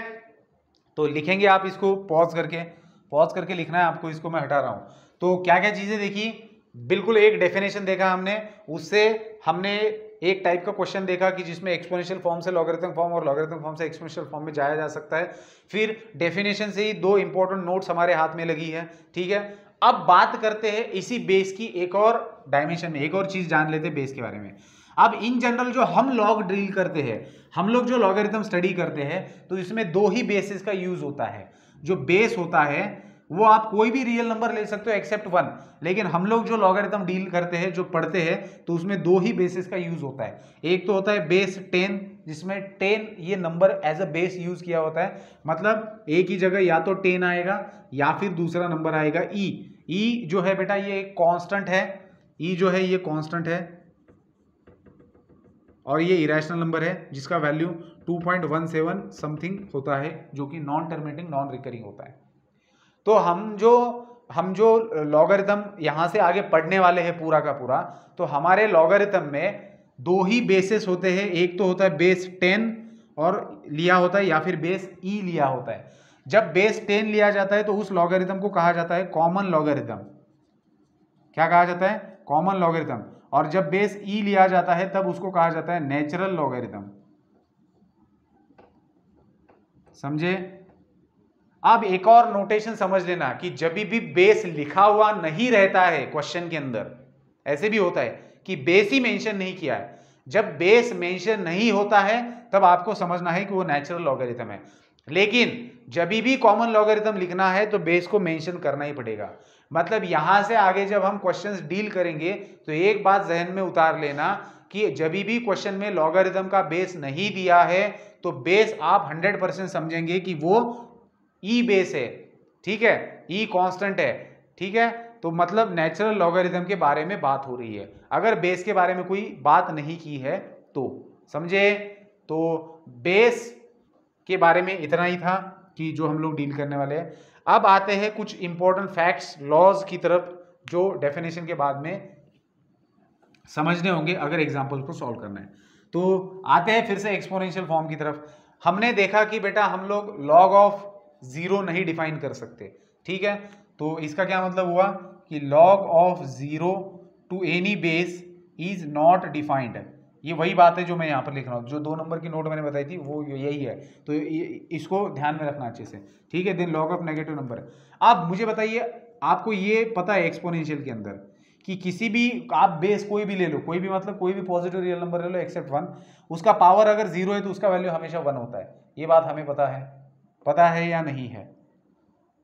तो लिखेंगे आप इसको पॉज करके, पॉज करके लिखना है आपको, इसको मैं हटा रहा हूं। तो क्या क्या चीजें देखी, बिल्कुल एक डेफिनेशन देखा हमने, उससे हमने एक टाइप का क्वेश्चन देखा कि जिसमें एक्सपोनेंशियल फॉर्म से लॉगरिथम फॉर्म और लॉगरिथम फॉर्म से एक्सपोनेंशियल फॉर्म में जाया जा सकता है। फिर डेफिनेशन से ही दो इंपॉर्टेंट नोट्स हमारे हाथ में लगी है, ठीक है। अब बात करते हैं इसी बेस की एक और डायमेंशन में, एक और चीज जान लेते हैं बेस के बारे में। अब इन जनरल जो हम लॉग ड्रिल करते हैं, हम लोग जो लॉगरिथम स्टडी करते हैं, तो इसमें दो ही बेसिस का यूज होता है। जो बेस होता है वो आप कोई भी रियल नंबर ले सकते हो एक्सेप्ट 1, लेकिन हम लोग जो लॉगरिथम डील करते हैं, जो पढ़ते हैं, तो उसमें दो ही बेसिस का यूज होता है। एक तो होता है बेस 10, जिसमें 10 ये number as a base use किया होता है, मतलब एक ही जगह या तो 10 आएगा या फिर दूसरा नंबर आएगा ई जो है बेटा ये एक कांस्टेंट है, ई जो है ये कांस्टेंट है और ये इरेशनल नंबर है जिसका वैल्यू 2.17 समथिंग होता है, जो कि नॉन टर्मिनेटिंग नॉन रिकरिंग होता है। तो हम जो लॉगरिथम यहां से आगे पढ़ने वाले हैं पूरा का पूरा, तो हमारे लॉगरिथम में दो ही बेसिस होते हैं, एक तो होता है बेस 10 और लिया होता है, या फिर बेस ई लिया होता है। जब बेस 10 लिया जाता है तो उस लॉगरिथम को कहा जाता है कॉमन लॉगरिथम। क्या कहा जाता है? Common logarithm. और जब बेस ई लिया जाता है तब उसको कहा जाता है नेचुरल लॉगरिथम। समझे? अब एक और नोटेशन समझ लेना कि जब भी बेस लिखा हुआ नहीं रहता है क्वेश्चन के अंदर, ऐसे भी होता है कि बेस ही मेंशन नहीं किया है, जब बेस मेंशन नहीं होता है तब आपको समझना है कि वो नेचुरल लॉगरिथम है। लेकिन जब भी कॉमन लॉगरिथम लिखना है तो बेस को मेंशन करना ही पड़ेगा। मतलब यहां से आगे जब हम क्वेश्चंस डील करेंगे तो एक बात जहन में उतार लेना कि जब भी क्वेश्चन में लॉगरिथम का बेस नहीं दिया है तो बेस आप 100% समझेंगे कि वो ई बेस है, ठीक है, ई कांस्टेंट है, ठीक है। तो मतलब नेचुरल लॉगरिथम के बारे में बात हो रही है, अगर बेस के बारे में कोई बात नहीं की है तो। समझे? तो बेस के बारे में इतना ही था कि जो हम लोग डील करने वाले हैं। अब आते हैं कुछ इंपॉर्टेंट फैक्ट्स लॉज की तरफ, जो डेफिनेशन के बाद में समझने होंगे अगर एग्जाम्पल को सॉल्व करना है। तो आते हैं फिर से एक्सपोनेंशियल फॉर्म की तरफ। हमने देखा कि बेटा हम लोग लॉग ऑफ जीरो नहीं डिफाइन कर सकते, ठीक है। तो इसका क्या मतलब हुआ कि log of zero to any base is not defined. ये वही बात है जो मैं यहाँ पर लिख रहा हूँ, जो 2 नंबर की नोट मैंने बताई थी वो यही है। तो इसको ध्यान में रखना अच्छे से, ठीक है। Then log of negative number. अब मुझे बताइए, आपको ये पता है एक्सपोनेंशियल के अंदर कि किसी भी आप बेस कोई भी ले लो, कोई भी मतलब कोई भी पॉजिटिव रियल नंबर ले लो एक्सेप्ट 1, उसका पावर अगर 0 है तो उसका वैल्यू हमेशा 1 होता है। ये बात हमें पता है या नहीं है?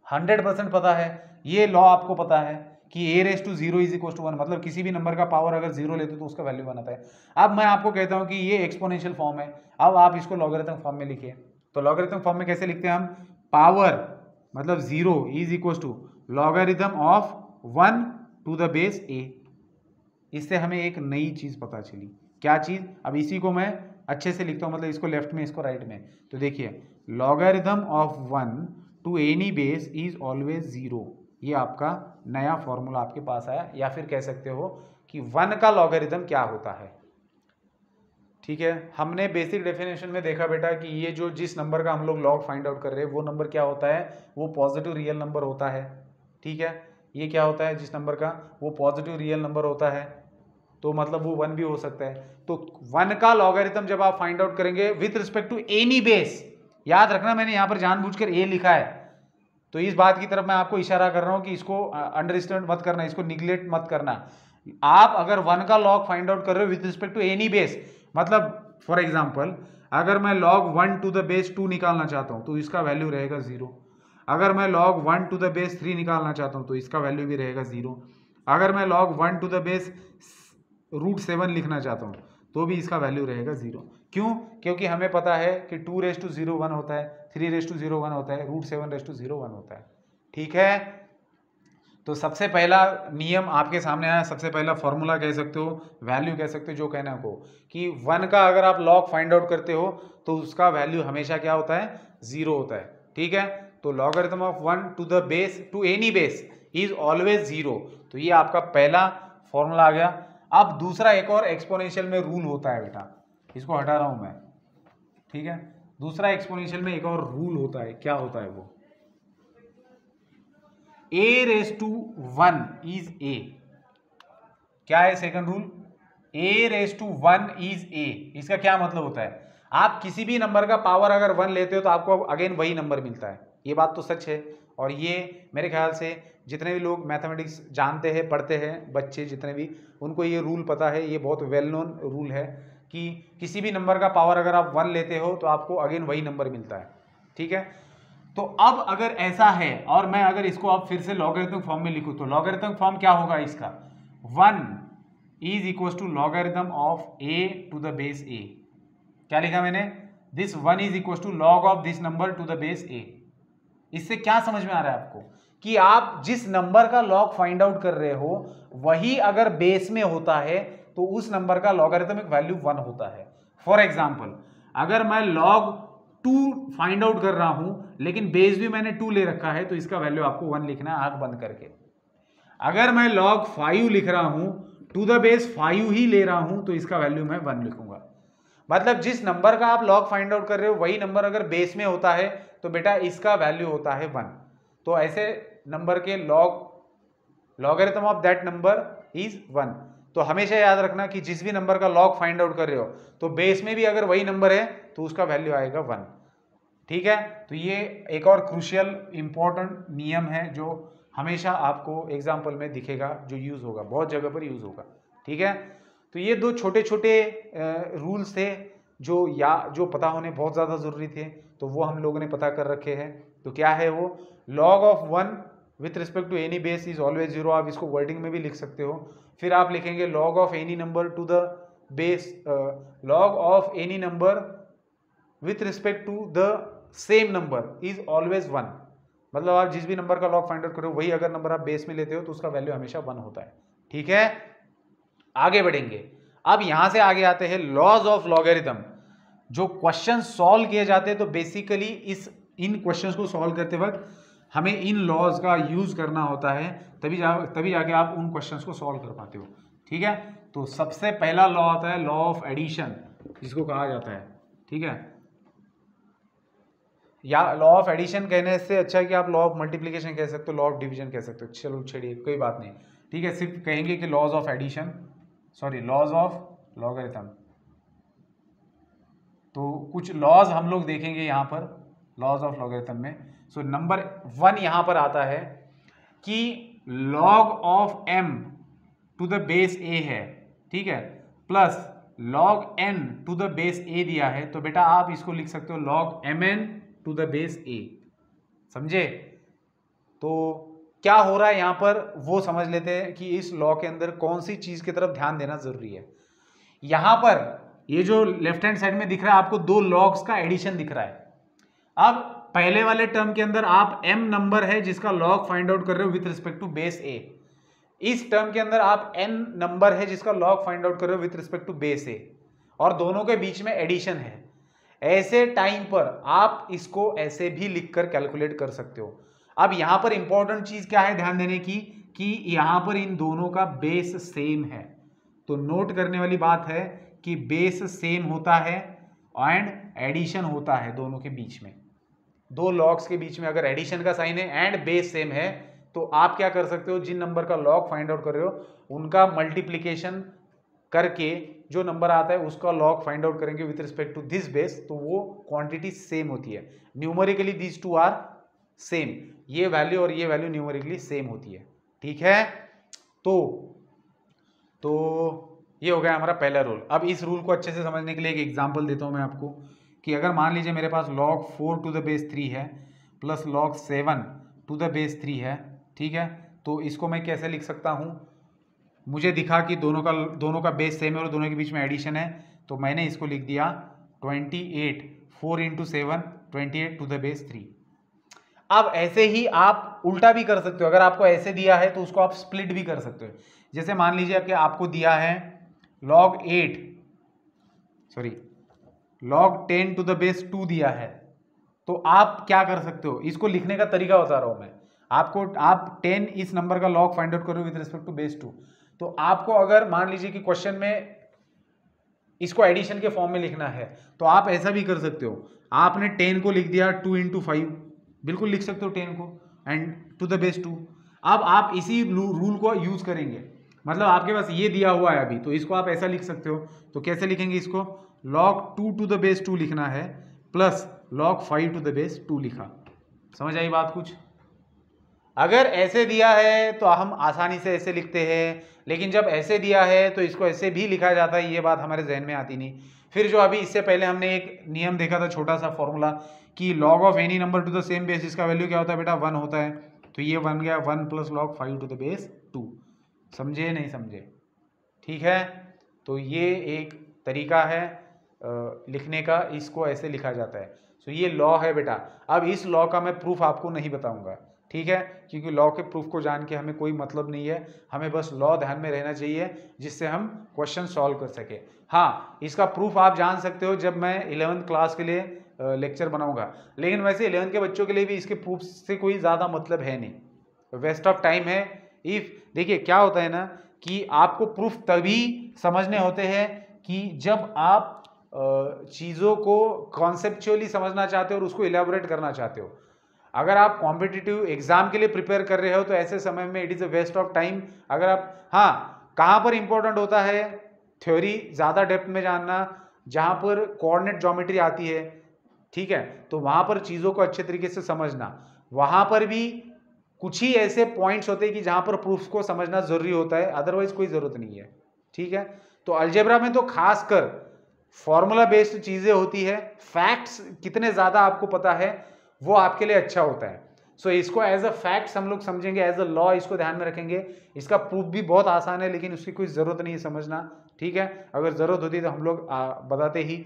100% पता है। ये लॉ आपको पता है कि a raise to 0 is equal to 1, मतलब किसी भी नंबर का पावर अगर 0 लेते तो उसका वैल्यू 1 आता है। अब मैं आपको कहता हूं कि ये एक्सपोनेंशियल फॉर्म है, अब आप इसको लॉगरिथम फॉर्म में लिखिए। तो लॉगरिथम फॉर्म में कैसे लिखते हैं हम? पावर मतलब 0 is equal to logarithm of 1 to the base a। इससे हमें एक नई चीज पता चली। क्या चीज? अब इसी को मैं अच्छे से लिखता हूं, मतलब इसको लेफ्ट में इसको राइट में। तो देखिए logarithm of 1 to any base is always 0। ये आपका नया फॉर्मूला आपके पास आया, या फिर कह सकते हो कि 1 का लॉगरिथम क्या होता है, ठीक है। हमने बेसिक डेफिनेशन में देखा बेटा कि ये जो जिस नंबर का हम लोग लॉग फाइंड आउट कर रहे हैं वो नंबर क्या होता है? वो पॉजिटिव रियल नंबर होता है, ठीक है। ये क्या होता है जिस नंबर का? वो पॉजिटिव रियल नंबर होता है, तो मतलब वो 1 भी हो सकता है। तो 1 का लॉगरिथम जब आप फाइंड आउट करेंगे with respect to any base, याद रखना मैंने यहां पर जानबूझकर ए लिखा है, तो इस बात की तरफ मैं आपको इशारा कर रहा हूं कि इसको अंडर एस्टिमेट मत करना, इसको निग्लेक्ट मत करना। आप अगर 1 का लॉग फाइंड आउट कर रहे हो with respect to any base, मतलब फॉर एग्जांपल अगर मैं log 1 टू द बेस 2 निकालना चाहता हूं तो इसका वैल्यू रहेगा 0। अगर मैं log 1 टू द बेस 3 निकालना चाहता हूं तो इसका वैल्यू भी रहेगा 0। अगर मैं log 1 टू द बेस √7 लिखना चाहता हूं तो भी इसका वैल्यू रहेगा 0। क्यों? क्योंकि हमें पता है कि 2 रेस टू 0 1 होता है, 3 रेस टू 0 1 होता है, √7 रेस टू 0 1 होता है, ठीक है। तो सबसे पहला नियम आपके सामने आया, सबसे पहला फॉर्मूला कह सकते हो, वैल्यू कह सकते हो, जो कहना को कि 1 का अगर आप लॉग फाइंड आउट करते हो तो उसका वैल्यू हमेशा क्या होता है? 0 होता है, ठीक है। तो logarithm of 1 to the base to any base is always 0। तो ये आपका पहला फॉर्मूला आ गया। अब दूसरा एक और एक्सपोनेंशियल में रूल होता है बेटा, इसको हटा रहा हूं मैं, ठीक है। दूसरा एक्सपोनेंशियल में एक और रूल होता है, क्या होता है वो? A raise to 1 is a. क्या है second rule? A raise to 1 is a. इसका क्या मतलब होता है? आप किसी भी नंबर का पावर अगर 1 लेते हो तो आपको अगेन वही नंबर मिलता है। ये बात तो सच है, और ये मेरे ख्याल से जितने भी लोग मैथमेटिक्स जानते हैं, पढ़ते हैं, बच्चे जितने भी, उनको ये रूल पता है। ये बहुत वेल नोन रूल है कि किसी भी नंबर का पावर अगर आप 1 लेते हो तो आपको अगेन वही नंबर मिलता है। ठीक है, तो अब अगर ऐसा है और मैं अगर इसको अब फिर से लॉगरिथमिक फॉर्म में लिखूं तो लॉगरिथमिक फॉर्म क्या होगा इसका? 1 is equal to logarithm of A to the base A. क्या लिखा मैंने? This 1 is equal to log of this number to the base A. इससे क्या समझ में आ रहा है आपको कि आप जिस नंबर का लॉग फाइंड आउट कर रहे हो वही अगर बेस में होता है तो उस नंबर का लॉगरिथमिक वैल्यू 1 होता है। फॉर एग्जांपल, अगर मैं log 2 फाइंड आउट कर रहा हूं लेकिन बेस भी मैंने 2 ले रखा है तो इसका वैल्यू आपको 1 लिखना है आंख बंद करके। अगर मैं log 5 लिख रहा हूं, टू द बेस 5 ही ले रहा हूं तो इसका वैल्यू मैं 1 लिखूंगा। मतलब जिस नंबर का आप लॉग फाइंड आउट कर रहे हो वही नंबर अगर बेस में होता है तो बेटा इसका वैल्यू होता है 1। तो ऐसे नंबर के logarithm of that number is 1। तो हमेशा याद रखना कि जिस भी नंबर का लॉग फाइंड आउट कर रहे हो तो बेस में भी अगर वही नंबर है तो उसका वैल्यू आएगा 1। ठीक है, तो ये एक और क्रूशियल इंपॉर्टेंट नियम है जो हमेशा आपको एग्जाम्पल में दिखेगा, जो यूज होगा, बहुत जगह पर यूज होगा। ठीक है, तो ये दो छोटे छोटे रूल्स थे जो पता होने बहुत ज़्यादा ज़रूरी थे, तो वो हम लोगों ने पता कर रखे हैं। तो क्या है वो? Log of 1 with respect to any base is always 0। आप इसको वर्डिंग में भी लिख सकते हो। फिर आप लिखेंगे log of any number to the base, log of any number with respect to the same number is always 1। मतलब आप जिस भी नंबर का लॉग फाइंड आउट करो वही अगर नंबर आप बेस में लेते हो तो उसका वैल्यू हमेशा 1 होता है। ठीक है, आगे बढ़ेंगे। अब यहां से आगे आते हैं लॉज ऑफ लॉगरिथम। जो क्वेश्चन सॉल्व किए जाते हैं तो बेसिकली इन क्वेश्चंस को सॉल्व करते वक्त हमें इन लॉज का यूज करना होता है, तभी जाके आप उन क्वेश्चंस को सॉल्व कर पाते हो। ठीक है, तो सबसे पहला लॉ आता है लॉ ऑफ एडिशन, जिसको कहा जाता है। ठीक है, या लॉ ऑफ एडिशन कहने से अच्छा है कि आप लॉ ऑफ मल्टीप्लिकेशन कह सकते हो, लॉ ऑफ डिवीजन कह सकते हो। चलो छोड़िए, कोई बात नहीं। ठीक है, सिर्फ कहेंगे कि laws of addition, sorry laws of logarithm. तो कुछ लॉज हम लोग देखेंगे यहाँ पर लॉज ऑफ लॉगरिथम में। सो नंबर 1 यहाँ पर आता है कि log of m to the base a है। ठीक है, plus log n to the base a दिया है, तो बेटा आप इसको लिख सकते हो log mn to the base a। समझे? तो क्या हो रहा है यहाँ पर वो समझ लेते हैं कि इस लॉ के अंदर कौन सी चीज की तरफ ध्यान देना जरूरी है। यहां पर ये जो लेफ्ट हैंड साइड में दिख रहा है आपको 2 लॉग्स का एडिशन दिख रहा है। अब पहले वाले टर्म के अंदर आप m नंबर है जिसका लॉग फाइंड आउट कर रहे हो with respect to base a। इस टर्म के अंदर आप n नंबर है जिसका लॉग फाइंड आउट कर रहे हो with respect to base a, और दोनों के बीच में एडिशन है। ऐसे टाइम पर आप इसको ऐसे भी लिखकर कैलकुलेट कर सकते हो। अब यहां पर इंपॉर्टेंट चीज क्या है ध्यान देने की, कि यहां पर इन दोनों का बेस सेम है। तो नोट करने वाली बात है कि बेस सेम होता है एंड एडिशन होता है दोनों के बीच में। 2 लॉग्स के बीच में अगर एडिशन का साइन है एंड बेस सेम है तो आप क्या कर सकते हो, जिन नंबर का लॉग फाइंड आउट कर रहे हो उनका मल्टीप्लीकेशन करके जो नंबर आता है उसका लॉग फाइंड आउट करेंगे with respect to this base, तो वो क्वांटिटी सेम होती है। न्यूमेरिकली दीज 2 आर सेम, ये वैल्यू और ये वैल्यू न्यूमेरिकली सेम होती है। ठीक है, तो ये हो गया हमारा पहला रूल। अब इस रूल को अच्छे से समझने के लिए एक एग्जांपल देता हूं मैं आपको, कि अगर मान लीजिए मेरे पास log 4 टू द बेस 3 है plus log 7 to the base 3 है। ठीक है, तो इसको मैं कैसे लिख सकता हूं? मुझे दिखा कि दोनों का बेस सेम है और दोनों के बीच में एडिशन है, तो मैंने इसको लिख दिया 28, 4 इंटू 7 28 टू द बेस 3। अब ऐसे ही आप उल्टा भी कर सकते हो। अगर आपको ऐसे दिया है तो उसको आप स्प्लिट भी कर सकते हो। जैसे मान लीजिए कि आपको दिया है log 10 टू द बेस 2 दिया है, तो आप क्या कर सकते हो, इसको लिखने का तरीका बता रहा हूं मैं आपको। आप 10 इस नंबर का लॉग फाइंड आउट करो विद रिस्पेक्ट टू बेस 2, तो आपको अगर मान लीजिए कि क्वेश्चन में इसको एडिशन के फॉर्म में लिखना है तो आप ऐसा भी कर सकते हो। आपने 10 को लिख दिया 2 इंटू 5, बिल्कुल लिख सकते हो 10 को, एंड टू द बेस 2। अब आप इसी रूल को यूज करेंगे, मतलब आपके पास ये दिया हुआ है अभी, तो इसको आप ऐसा लिख सकते हो। तो कैसे लिखेंगे इसको, log 2 टू द बेस 2 लिखना है plus log 5 to the base 2 लिखा। समझ आई बात कुछ? अगर ऐसे दिया है तो हम आसानी से ऐसे लिखते हैं, लेकिन जब ऐसे दिया है तो इसको ऐसे भी लिखा जाता है, ये बात हमारे जहन में आती नहीं। फिर जो अभी इससे पहले हमने एक नियम देखा था, छोटा सा फॉर्मूला, कि log of any number to the same base, इसका वैल्यू क्या होता है बेटा, 1 होता है। तो ये बन गया 1 plus log 5 to the base 2। समझे नहीं समझे? ठीक है, तो ये एक तरीका है लिखने का, इसको ऐसे लिखा जाता है। तो ये लॉ है बेटा। अब इस लॉ का मैं प्रूफ आपको नहीं बताऊंगा, ठीक है, क्योंकि लॉ के प्रूफ को जान के हमें कोई मतलब नहीं है, हमें बस लॉ ध्यान में रहना चाहिए जिससे हम क्वेश्चन सॉल्व कर सके। हाँ, इसका प्रूफ आप जान सकते हो जब मैं 11th क्लास के लिए लेक्चर बनाऊंगा, लेकिन वैसे 11th के बच्चों के लिए भी इसके प्रूफ से कोई ज़्यादा मतलब है नहीं, वेस्ट ऑफ टाइम है। इफ देखिए क्या होता है ना कि आपको प्रूफ तभी समझने होते हैं कि जब आप चीज़ों को कॉन्सेप्चुअली समझना चाहते हो और उसको इलेबोरेट करना चाहते हो। अगर आप कॉम्पिटिटिव एग्जाम के लिए प्रिपेयर कर रहे हो तो ऐसे समय में it is a waste of time. अगर आप, हाँ, कहाँ पर इंपॉर्टेंट होता है थ्योरी ज़्यादा डेप्थ में जानना, जहाँ पर कोऑर्डिनेट ज्योमेट्री आती है, ठीक है, तो वहाँ पर चीज़ों को अच्छे तरीके से समझना। वहाँ पर भी कुछ ही ऐसे पॉइंट्स होते हैं कि जहाँ पर प्रूफ को समझना ज़रूरी होता है, अदरवाइज कोई ज़रूरत नहीं है, ठीक है। तो अलजेब्रा में तो खासकर फॉर्मूला बेस्ड चीज़ें होती है, फैक्ट्स कितने ज़्यादा आपको पता है वो आपके लिए अच्छा होता है। सो इसको एज अ फैक्ट्स हम लोग समझेंगे, एज अ लॉ इसको ध्यान में रखेंगे। इसका प्रूफ भी बहुत आसान है, लेकिन उसकी कोई ज़रूरत नहीं है समझना, ठीक है। अगर ज़रूरत होती तो हम लोग बताते ही,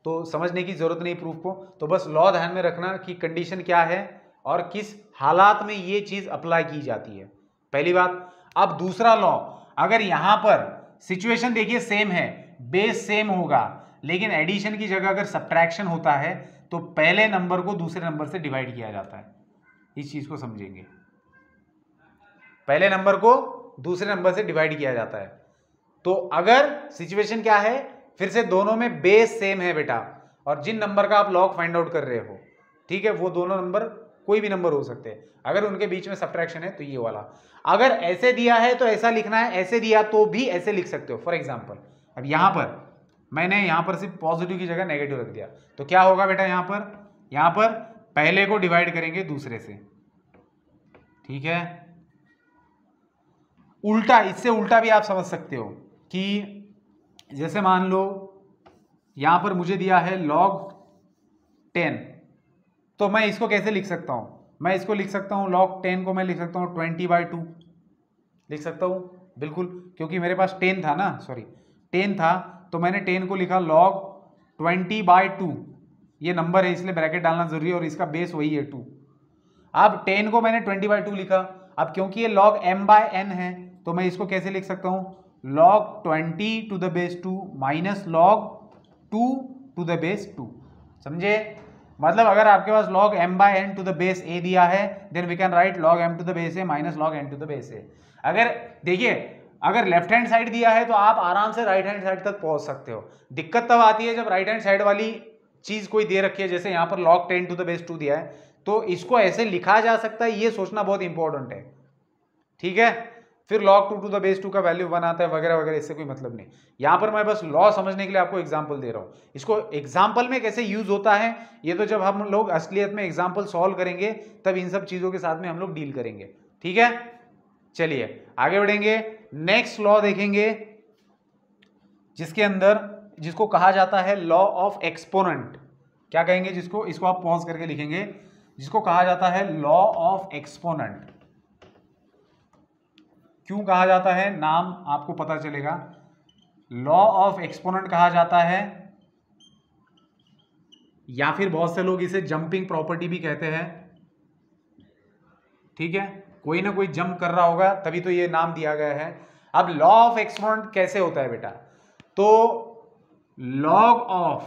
तो समझने की ज़रूरत नहीं प्रूफ को। तो बस लॉ ध्यान में रखना कि कंडीशन क्या है और किस हालात में ये चीज़ अप्लाई की जाती है, पहली बात। अब दूसरा लॉ, अगर यहाँ पर सिचुएशन देखिए सेम है, बेस सेम होगा, लेकिन एडिशन की जगह अगर सब्ट्रैक्शन होता है तो पहले नंबर को दूसरे नंबर से डिवाइड किया जाता है। इस चीज को समझेंगे, पहले नंबर को दूसरे नंबर से डिवाइड किया जाता है। तो अगर सिचुएशन क्या है, फिर से दोनों में बेस सेम है बेटा, और जिन नंबर का आप लॉग फाइंड आउट कर रहे हो, ठीक है, वो दोनों नंबर कोई भी नंबर हो सकते हैं। अगर उनके बीच में सब्ट्रैक्शन है तो ये वाला। अगर ऐसे दिया है तो ऐसा लिखना है, ऐसे दिया तो भी ऐसे लिख सकते हो। फॉर एग्जाम्पल, अब यहां पर मैंने यहां पर सिर्फ पॉजिटिव की जगह नेगेटिव रख दिया, तो क्या होगा बेटा, यहां पर पहले को डिवाइड करेंगे दूसरे से, ठीक है। उल्टा, इससे उल्टा भी आप समझ सकते हो कि जैसे मान लो यहां पर मुझे दिया है log 10, तो मैं इसको कैसे लिख सकता हूं, मैं इसको लिख सकता हूं log 10 को मैं लिख सकता हूं 20/2 लिख सकता हूं, बिल्कुल, क्योंकि मेरे पास 10 था ना, सॉरी 10 था, तो मैंने 10 को लिखा log 20/2, ये नंबर है इसलिए ब्रैकेट डालना जरूरी है और इसका बेस वही है 2। अब 10 को मैंने 20/2 लिखा, अब क्योंकि ये log m/n है तो मैं इसको कैसे लिख सकता हूं, log 20 to the base 2 minus log 2 to the base 2। समझे? मतलब अगर आपके पास log m/n to the base a दिया है, then we can write log m to the base a minus log n to the base a। अगर देखिए, अगर लेफ्ट हैंड साइड दिया है तो आप आराम से राइट हैंड साइड तक पहुंच सकते हो। दिक्कत तब आती है जब राइट हैंड साइड वाली चीज कोई दे रखी है, जैसे यहाँ पर log 10 टू द बेस 2 दिया है, तो इसको ऐसे लिखा जा सकता है, ये सोचना बहुत इंपॉर्टेंट है, ठीक है। फिर log 2 टू द बेस 2 का वैल्यू 1 आता है वगैरह वगैरह, इससे कोई मतलब नहीं। यहां पर मैं बस लॉ समझने के लिए आपको एग्जांपल दे रहा हूं। इसको एग्जांपल में कैसे यूज होता है, ये तो जब हम लोग असलियत में एग्जांपल सॉल्व करेंगे तब इन सब चीजों के साथ में हम लोग डील करेंगे, ठीक है। चलिए आगे बढ़ेंगे, नेक्स्ट लॉ देखेंगे जिसके अंदर, जिसको कहा जाता है लॉ ऑफ एक्सपोनेंट। क्या कहेंगे जिसको, इसको आप पॉज करके लिखेंगे, जिसको कहा जाता है लॉ ऑफ एक्सपोनेंट। क्यों कहा जाता है, नाम आपको पता चलेगा। लॉ ऑफ एक्सपोनेंट कहा जाता है, या फिर बहुत से लोग इसे जंपिंग प्रॉपर्टी भी कहते हैं, ठीक है, कोई ना कोई जंप कर रहा होगा तभी तो ये नाम दिया गया है। अब लॉ ऑफ एक्सपोनेंट कैसे होता है बेटा, तो log of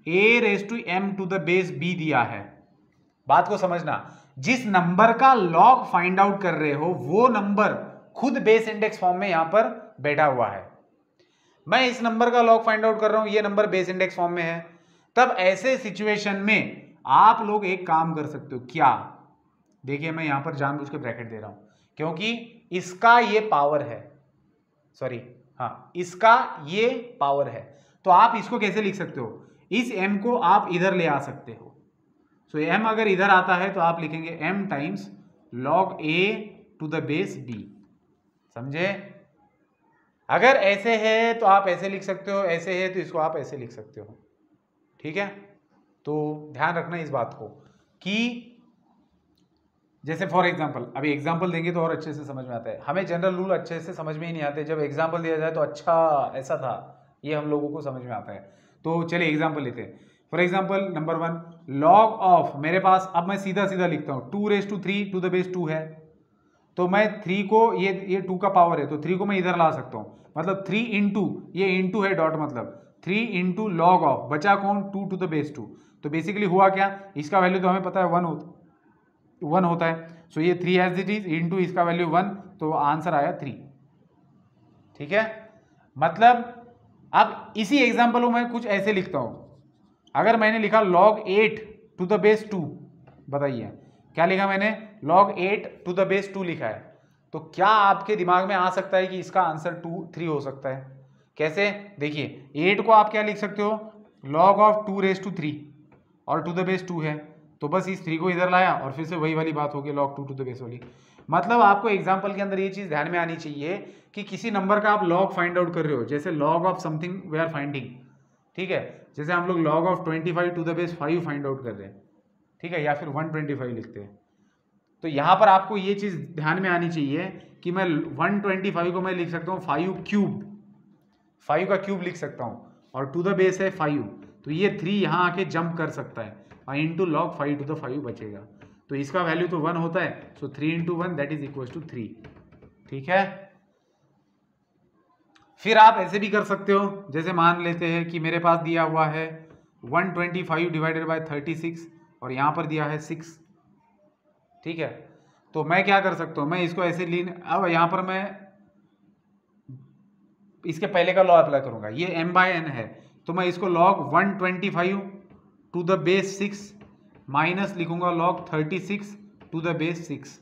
a raise to m to the base b दिया है। बात को समझना, जिस नंबर का log फाइंड आउट कर रहे हो वो नंबर खुद बेस इंडेक्स फॉर्म में यहां पर बैठा हुआ है। मैं इस नंबर का log फाइंड आउट कर रहा हूं, ये नंबर बेस इंडेक्स फॉर्म में है। तब ऐसे सिचुएशन में आप लोग एक काम कर सकते हो, क्या देखिए मैं यहां पर जानबूझ के ब्रैकेट दे रहा हूं क्योंकि इसका ये पावर है, सॉरी हाँ इसका ये पावर है। तो आप इसको कैसे लिख सकते हो, इस m को आप इधर ले आ सकते हो। सो m अगर इधर आता है तो आप लिखेंगे m times log a to the base b। समझे? अगर ऐसे है तो आप ऐसे लिख सकते हो, ऐसे है तो इसको आप ऐसे लिख सकते हो। ठीक है, तो ध्यान रखना इस बात को कि जैसे फॉर एग्जांपल, अभी एग्जांपल देंगे तो और अच्छे से समझ में आता है। हमें जनरल रूल अच्छे से समझ में ही नहीं आते, जब एग्जांपल दिया जाए तो अच्छा ऐसा था, ये हम लोगों को समझ में आता है। तो चलिए एग्जांपल लेते हैं। For example number 1 log of, मेरे पास अब मैं सीधा सीधा लिखता हूँ 2⁻³ टू द बेस 2 है, तो मैं 3 को ये 2 का पावर है तो 3 को मैं इधर ला सकता हूँ, मतलब 3 इंटू, ये इंटू है डॉट मतलब 3 इंटू लॉग ऑफ, बचा कौन 2 टू द बेस 2। तो बेसिकली हुआ क्या, इसका वैल्यू तो हमें पता है 1 होता है। सो ये 3 एज इट इज इंटू इसका वैल्यू 1, तो आंसर आया 3। ठीक है, मतलब अब इसी एग्जाम्पल को मैं कुछ ऐसे लिखता हूं। अगर मैंने लिखा log 8 टू द बेस 2, बताइए क्या लिखा मैंने, log 8 टू द बेस 2 लिखा है, तो क्या आपके दिमाग में आ सकता है कि इसका आंसर 3 हो सकता है? कैसे? देखिए 8 को आप क्या लिख सकते हो, log ऑफ 2⁻³ और टू द बेस 2 है, तो बस इस 3 को इधर लाया और फिर से वही वाली बात होगी log 2 टू द बेस वाली। मतलब आपको एग्जाम्पल के अंदर ये चीज ध्यान में आनी चाहिए कि किसी नंबर का आप log फाइंड आउट कर रहे हो, जैसे log of something we are finding, ठीक है, जैसे हम लोग log of 25 to the base 5 find out कर रहे हैं, ठीक है, या फिर 125 लिखते हैं। तो यहाँ पर आपको ये चीज ध्यान में आनी चाहिए कि मैं 125 को मैं लिख सकता हूँ 5 का क्यूब लिख सकता हूँ, और टू द बेस है 5, तो ये 3 यहाँ आके जंप कर सकता है और इंटू log 5 टू द 5 बचेगा, तो इसका वैल्यू तो 1 होता है। So 3 into 1 that is equal to 3। ठीक है, फिर आप ऐसे भी कर सकते हो, जैसे मान लेते हैं कि मेरे पास दिया हुआ है 125 डिवाइडेड बाय 36 और यहाँ पर दिया है 6। ठीक है, तो मैं क्या कर सकता हूँ, मैं इसको ऐसे अब यहाँ पर मैं इसके पहले का लॉ अप्लाई करूंगा, ये m/n है, तो मैं इसको log 125 to the base 6 minus लिखूंगा log 36 टू द बेस 6।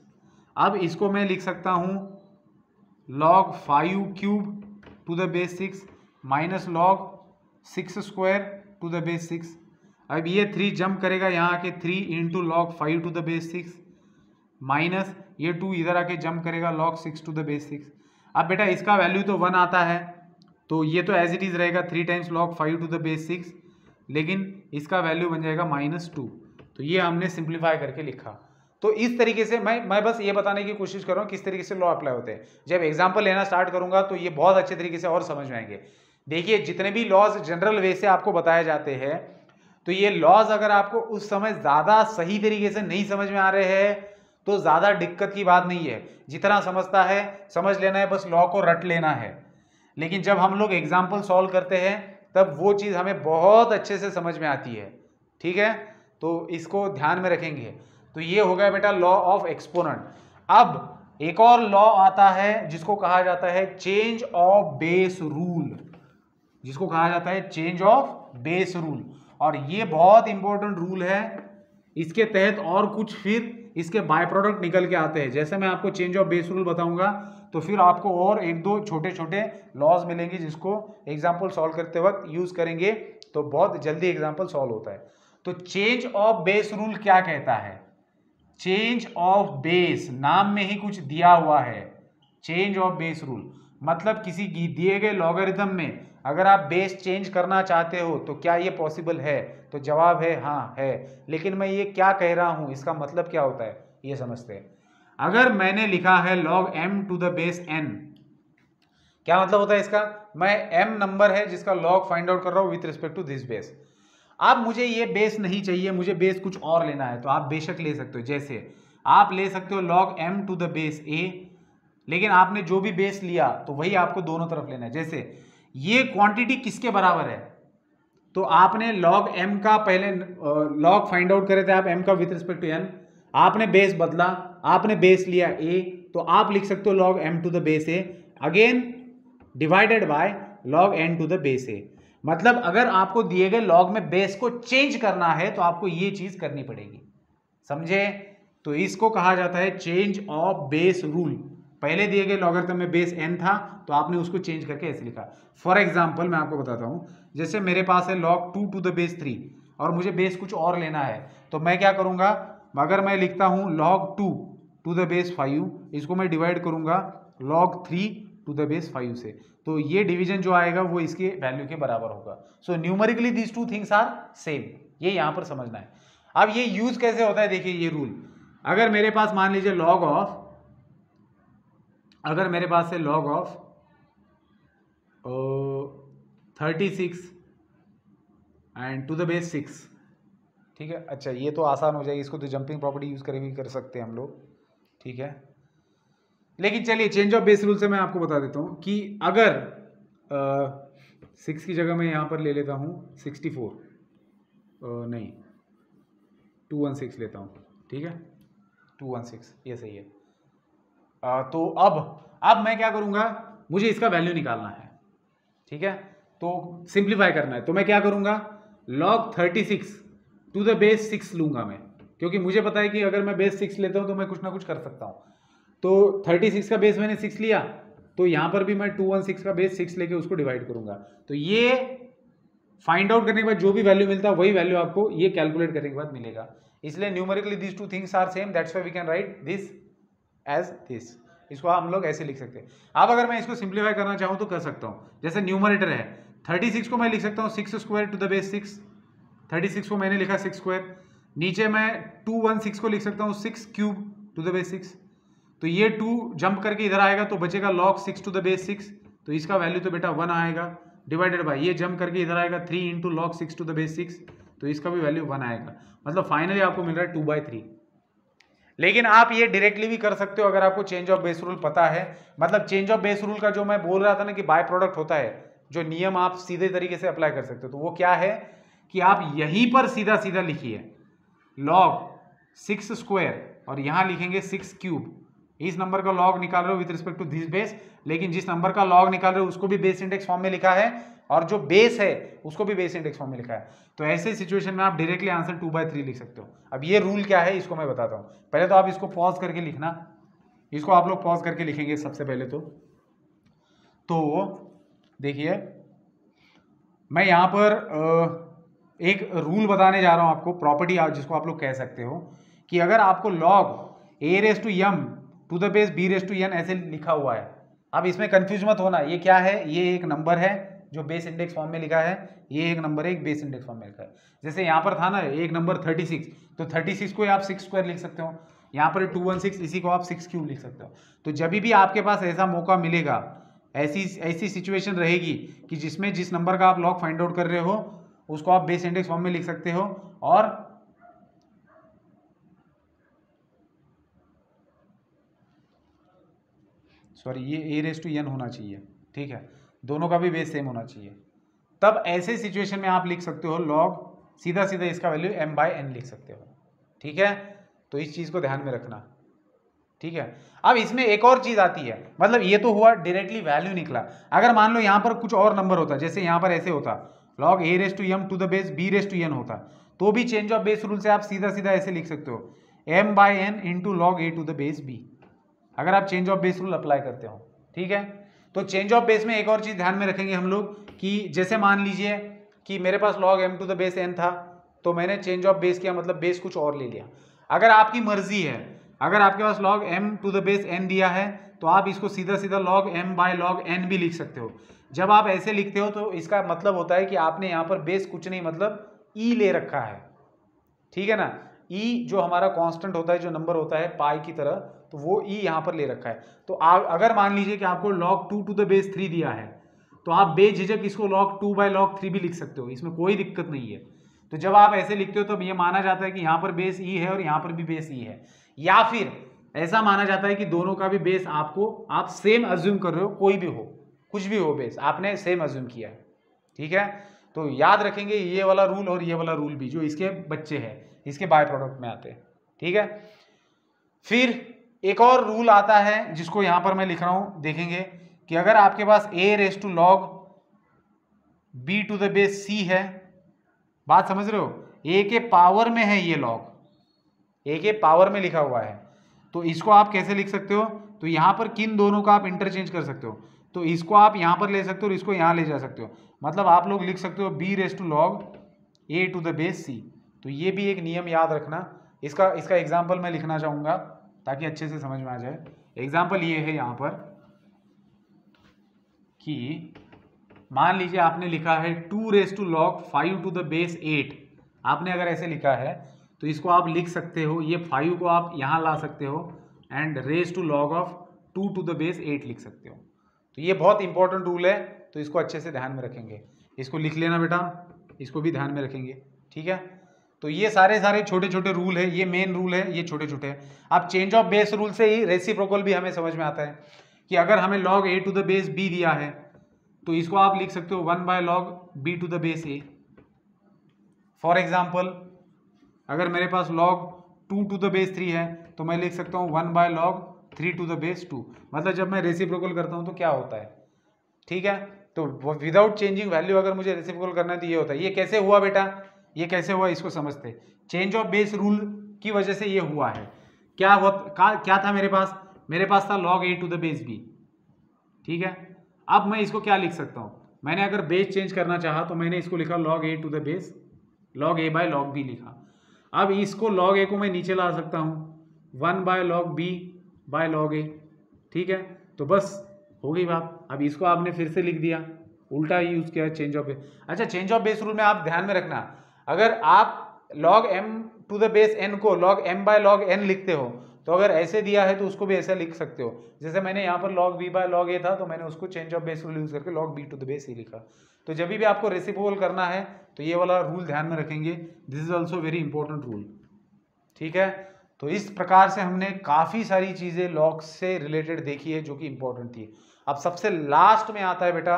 अब इसको मैं लिख सकता हूं log 5³ to the base 6 minus log 6² to the base 6। अब ये 3 जंप करेगा यहाँ आके 3 into log 5 to the base 6 minus ये 2 इधर आके जंप करेगा log 6 टू द बेस 6। अब बेटा इसका वैल्यू तो 1 आता है, तो ये तो एज इट इज रहेगा 3 times log 5 to the base 6, लेकिन इसका वैल्यू बन जाएगा -2। तो ये हमने सिंप्लीफाई करके लिखा। तो इस तरीके से मैं बस ये बताने की कोशिश कर रहा हूँ किस तरीके से लॉ अप्लाई होते हैं। जब एग्जाम्पल लेना स्टार्ट करूंगा तो ये बहुत अच्छे तरीके से और समझ में आएंगे। देखिए जितने भी लॉज जनरल वे से आपको बताए जाते हैं, तो ये लॉज अगर आपको उस समय ज्यादा सही तरीके से नहीं समझ में आ रहे हैं तो ज्यादा दिक्कत की बात नहीं है, जितना समझता है समझ लेना है, बस लॉ को रट लेना है। लेकिन जब हम लोग एग्जाम्पल सॉल्व करते हैं तब वो चीज़ हमें बहुत अच्छे से समझ में आती है। ठीक है, तो इसको ध्यान में रखेंगे। तो ये हो गया बेटा लॉ ऑफ एक्सपोनेंट। अब एक और लॉ आता है जिसको कहा जाता है चेंज ऑफ बेस रूल, जिसको कहा जाता है चेंज ऑफ बेस रूल, और ये बहुत इंपॉर्टेंट रूल है। इसके तहत और कुछ फिर इसके बाय प्रोडक्ट निकल के आते हैं। जैसे मैं आपको चेंज ऑफ बेस रूल बताऊंगा तो फिर आपको और एक दो छोटे छोटे लॉज मिलेंगे जिसको एग्जाम्पल सॉल्व करते वक्त यूज करेंगे, तो बहुत जल्दी एग्जाम्पल सॉल्व होता है। तो चेंज ऑफ बेस रूल क्या कहता है? चेंज ऑफ बेस, नाम में ही कुछ दिया हुआ है। चेंज ऑफ बेस रूल मतलब किसी दिए गए लॉगरिथम में अगर आप बेस चेंज करना चाहते हो तो क्या ये पॉसिबल है? तो जवाब है हाँ है। लेकिन मैं ये क्या कह रहा हूं, इसका मतलब क्या होता है ये समझते हैं। अगर मैंने लिखा है log m to the base n, क्या मतलब होता है इसका? मैं m नंबर है जिसका log फाइंड आउट कर रहा हूं with respect to this base. अब मुझे ये बेस नहीं चाहिए, मुझे बेस कुछ और लेना है, तो आप बेशक ले सकते हो। जैसे आप ले सकते हो log m to the base a, लेकिन आपने जो भी बेस लिया तो वही आपको दोनों तरफ लेना है। जैसे ये क्वांटिटी किसके बराबर है, तो आपने log m का पहले log फाइंड आउट करे थे आप m का विथ रिस्पेक्ट टू n, आपने बेस बदला, आपने बेस लिया a, तो आप लिख सकते हो log m to the base a अगेन डिवाइडेड बाय log n to the base a। मतलब अगर आपको दिए गए log में बेस को चेंज करना है तो आपको ये चीज करनी पड़ेगी। समझे? तो इसको कहा जाता है चेंज ऑफ बेस रूल। पहले दिए गए लॉगरिथम में बेस n था तो आपने उसको चेंज करके ऐसे लिखा। फॉर एग्जाम्पल मैं आपको बताता हूं, जैसे मेरे पास है log 2 टू द बेस 3 और मुझे बेस कुछ और लेना है, तो मैं क्या करूंगा, अगर मैं लिखता हूं log 2 टू द बेस 5, इसको मैं डिवाइड करूंगा log 3 टू द बेस 5 से, तो ये डिवीजन जो आएगा वो इसके वैल्यू के बराबर होगा। So numerically these two things are same, ये यहां पर समझना है। अब ये यूज कैसे होता है, देखिए ये रूल, अगर मेरे पास मान लीजिए log ऑफ, अगर मेरे पास है log of 36 and to the base 6, ठीक है। अच्छा ये तो आसान हो जाएगी, इसको तो जंपिंग प्रॉपर्टी यूज करके भी कर सकते हैं हम लोग, ठीक है। लेकिन चलिए चेंज ऑफ बेस रूल से मैं आपको बता देता हूं कि अगर 6 की जगह मैं यहां पर ले लेता हूं 64, नहीं 216 लेता हूं, ठीक है 216, ये सही है। तो अब मैं क्या करूंगा, मुझे इसका वैल्यू निकालना है, ठीक है, तो सिंप्लीफाई करना है, तो मैं क्या करूंगा log 36 टू द बेस 6 लूंगा मैं, क्योंकि मुझे पता है कि अगर मैं बेस 6 लेता हूं तो मैं कुछ ना कुछ कर सकता हूं। तो 36 का बेस मैंने 6 लिया, तो यहां पर भी मैं 216 का बेस 6 लेके उसको डिवाइड करूंगा, तो ये फाइंड आउट करने के बाद जो भी वैल्यू मिलता है वही वैल्यू आपको ये कैलकुलेट करने के बाद मिलेगा। इसलिए numerically these two things are same, that's why we can write this as this, इसको हम लोग ऐसे लिख सकते हैं। अब अगर मैं इसको सिंप्लीफाई करना चाहूं तो कर सकता हूं, जैसे न्यूमरेटर है 36 को मैं लिख सकता हूं 6 स्क्वायर टू द बेस 6, 36 को मैंने लिखा 6 स्क्वायर, नीचे मैं 216 को लिख सकता हूं 6 क्यूब टू द बेस 6, तो ये 2 जंप करके इधर आएगा तो बचेगा log 6 टू द बेस 6, तो इसका वैल्यू तो बेटा 1 आएगा, डिवाइडेड बाय ये जंप करके इधर आएगा 3 into log 6 to the base 6, तो इसका भी वैल्यू 1 आएगा, मतलब फाइनली आपको मिल रहा है 2/3। लेकिन आप ये डायरेक्टली भी कर सकते हो अगर आपको चेंज ऑफ बेस रूल पता है, मतलब चेंज ऑफ बेस रूल का जो मैं बोल रहा था ना कि बाय प्रोडक्ट होता है, जो नियम आप सीधे तरीके से अप्लाई कर सकते हो, तो वो क्या है कि आप यहीं पर सीधा सीधा लिखिए log 6 स्क्वायर और यहां लिखेंगे 6 क्यूब, इस नंबर का लॉग निकाल रहे हो with respect to this base, लेकिन जिस नंबर का लॉग निकाल रहे हो उसको भी बेस इंडेक्स फॉर्म में लिखा है और जो बेस है उसको भी बेस इंडेक्स फॉर्म में लिखा है, तो ऐसे सिचुएशन में आप डायरेक्टली आंसर 2/3 लिख सकते हो। अब ये रूल क्या है इसको मैं बताता हूं, पहले तो आप इसको पॉज करके लिखना, इसको आप लोग पॉज करके लिखेंगे सबसे पहले तो देखिए मैं यहां पर एक रूल बताने जा रहा हूं आपको, प्रॉपर्टी जिसको आप लोग कह सकते हो, कि अगर आपको log a⁻m to the base b⁻n ऐसे लिखा हुआ है, अब इसमें कंफ्यूज मत होना, ये क्या है, ये एक नंबर है जो बेस इंडेक्स फॉर्म में लिखा है, ये एक नंबर है एक बेस इंडेक्स फॉर्म में लिखा है। जैसे यहाँ पर था ना एक नंबर 36, तो 36 को आप 6 स्क्वायर लिख सकते हो, यहाँ पर 216 इसी को आप 6 क्यूब लिख सकते हो। तो जब भी आपके पास ऐसा मौका मिलेगा, ऐसी सिचुएशन रहेगी कि जिसमें जिस नंबर का आप लॉग फाइंड आउट कर रहे हो उसको आप बेस इंडेक्स फॉर्म में लिख सकते हो, और सॉरी ये a⁻n होना चाहिए, ठीक है, दोनों का भी बेस सेम होना चाहिए, तब ऐसे सिचुएशन में आप लिख सकते हो लॉग सीधा सीधा इसका वैल्यू m/n लिख सकते हो, ठीक है। तो इस चीज को ध्यान में रखना, ठीक है। अब इसमें एक और चीज आती है, मतलब ये तो हुआ डायरेक्टली वैल्यू निकला, अगर मान लो यहां पर कुछ और नंबर होता, जैसे यहां पर ऐसे होता log a⁻m to the base b⁻n होता, तो भी चेंज ऑफ बेस रूल से आप सीधा सीधा ऐसे लिख सकते हो m/n into log a to the base b, अगर आप change of base rule apply करते हो, ठीक है। तो चेंज ऑफ बेस में एक और चीज ध्यान में रखेंगे हम लोग कि जैसे मान लीजिए कि मेरे पास log m to the base n था, तो मैंने चेंज ऑफ बेस किया, मतलब बेस कुछ और ले लिया। अगर आपकी मर्जी है, अगर आपके पास log m to the base n दिया है तो आप इसको सीधा सीधा log m/log n भी लिख सकते हो। जब आप ऐसे लिखते हो तो इसका मतलब होता है कि आपने यहाँ पर बेस कुछ नहीं मतलब e ले रखा है, ठीक है ना। e जो हमारा कांस्टेंट होता है, जो नंबर होता है पाई की तरह, तो वो e यहाँ पर ले रखा है। तो अगर मान लीजिए कि आपको log 2 टू द बेस 3 दिया है, तो आप बेझिझक इसको log 2/log 3 भी लिख सकते हो, इसमें कोई दिक्कत नहीं है। तो जब आप ऐसे लिखते हो तो ये माना जाता है कि यहाँ पर बेस e है और यहाँ पर भी बेस e है, या फिर ऐसा माना जाता है कि दोनों का भी बेस आप सेम अज्यूम कर रहे हो, कोई भी हो, कुछ भी हो, बेस आपने सेम अज्यूम किया है, ठीक है। तो याद रखेंगे ये वाला रूल और ये वाला रूल भी, जो इसके बच्चे हैं, इसके बाय प्रोडक्ट में आते हैं, ठीक है। फिर एक और रूल आता है जिसको यहां पर मैं लिख रहा हूं, देखेंगे कि अगर आपके पास a⁻log b to the base c है, बात समझ रहे हो, a के पावर में है ये log, ए के पावर में लिखा हुआ है। तो इसको आप कैसे लिख सकते हो, तो यहाँ पर किन दोनों का आप इंटरचेंज कर सकते हो, तो इसको आप यहाँ पर ले सकते हो और इसको यहाँ ले जा सकते हो। मतलब आप लोग लिख सकते हो b raise to log a to the base c। तो ये भी एक नियम याद रखना। इसका एग्जाम्पल मैं लिखना चाहूँगा ताकि अच्छे से समझ में आ जाए। एग्जाम्पल ये है यहाँ पर कि मान लीजिए आपने लिखा है 2 raise to log 5 to the base 8। आपने अगर ऐसे लिखा है तो इसको आप लिख सकते हो, ये 5 को आप यहाँ ला सकते हो and raise to log of 2 to the base 8 लिख सकते हो। तो ये बहुत इंपॉर्टेंट रूल है, तो इसको अच्छे से ध्यान में रखेंगे। इसको लिख लेना बेटा, इसको भी ध्यान में रखेंगे, ठीक है। तो ये सारे छोटे छोटे रूल है, ये मेन रूल है, ये छोटे छोटे हैं। अब चेंज ऑफ बेस रूल से ही रेसिप्रोकल भी हमें समझ में आता है कि अगर हमें log a to the base b दिया है तो इसको आप लिख सकते हो 1 by log b to the base a। For example अगर मेरे पास log 2 टू द बेस 3 है तो मैं लिख सकता हूँ 1 by log 3 to the base 2। मतलब जब मैं रेसिप्रोकल करता हूँ तो क्या होता है, ठीक है। तो विदाउट चेंजिंग वैल्यू अगर मुझे रेसिप्रोकल करना है तो ये होता है। ये कैसे हुआ बेटा, ये कैसे हुआ इसको समझते। चेंज ऑफ बेस रूल की वजह से ये हुआ है। क्या था मेरे पास था log a to the base b, ठीक है। अब मैं इसको क्या लिख सकता हूँ, मैंने अगर बेस चेंज करना चाहा तो मैंने इसको लिखा log a to the base log a by log b लिखा। अब इसको log a को मैं नीचे ला सकता हूँ 1 by log b by log a, ठीक है। तो बस हो गई बात। अब इसको आपने फिर से लिख दिया, उल्टा यूज किया चेंज ऑफ बेस। अच्छा, चेंज ऑफ बेस रूल में आप ध्यान में रखना, अगर आप log m to the base n को log m by log n लिखते हो तो अगर ऐसे दिया है तो उसको भी ऐसा लिख सकते हो। जैसे मैंने यहाँ पर log b by log a था तो मैंने उसको change of base rule use करके log b to the base e लिखा। तो जब भी आपको रेसिप्रोकल करना है तो ये वाला रूल ध्यान में रखेंगे। This is also very important rule, ठीक है। तो इस प्रकार से हमने काफ़ी सारी चीज़ें लॉग से रिलेटेड देखी है जो कि इंपॉर्टेंट थी। अब सबसे लास्ट में आता है बेटा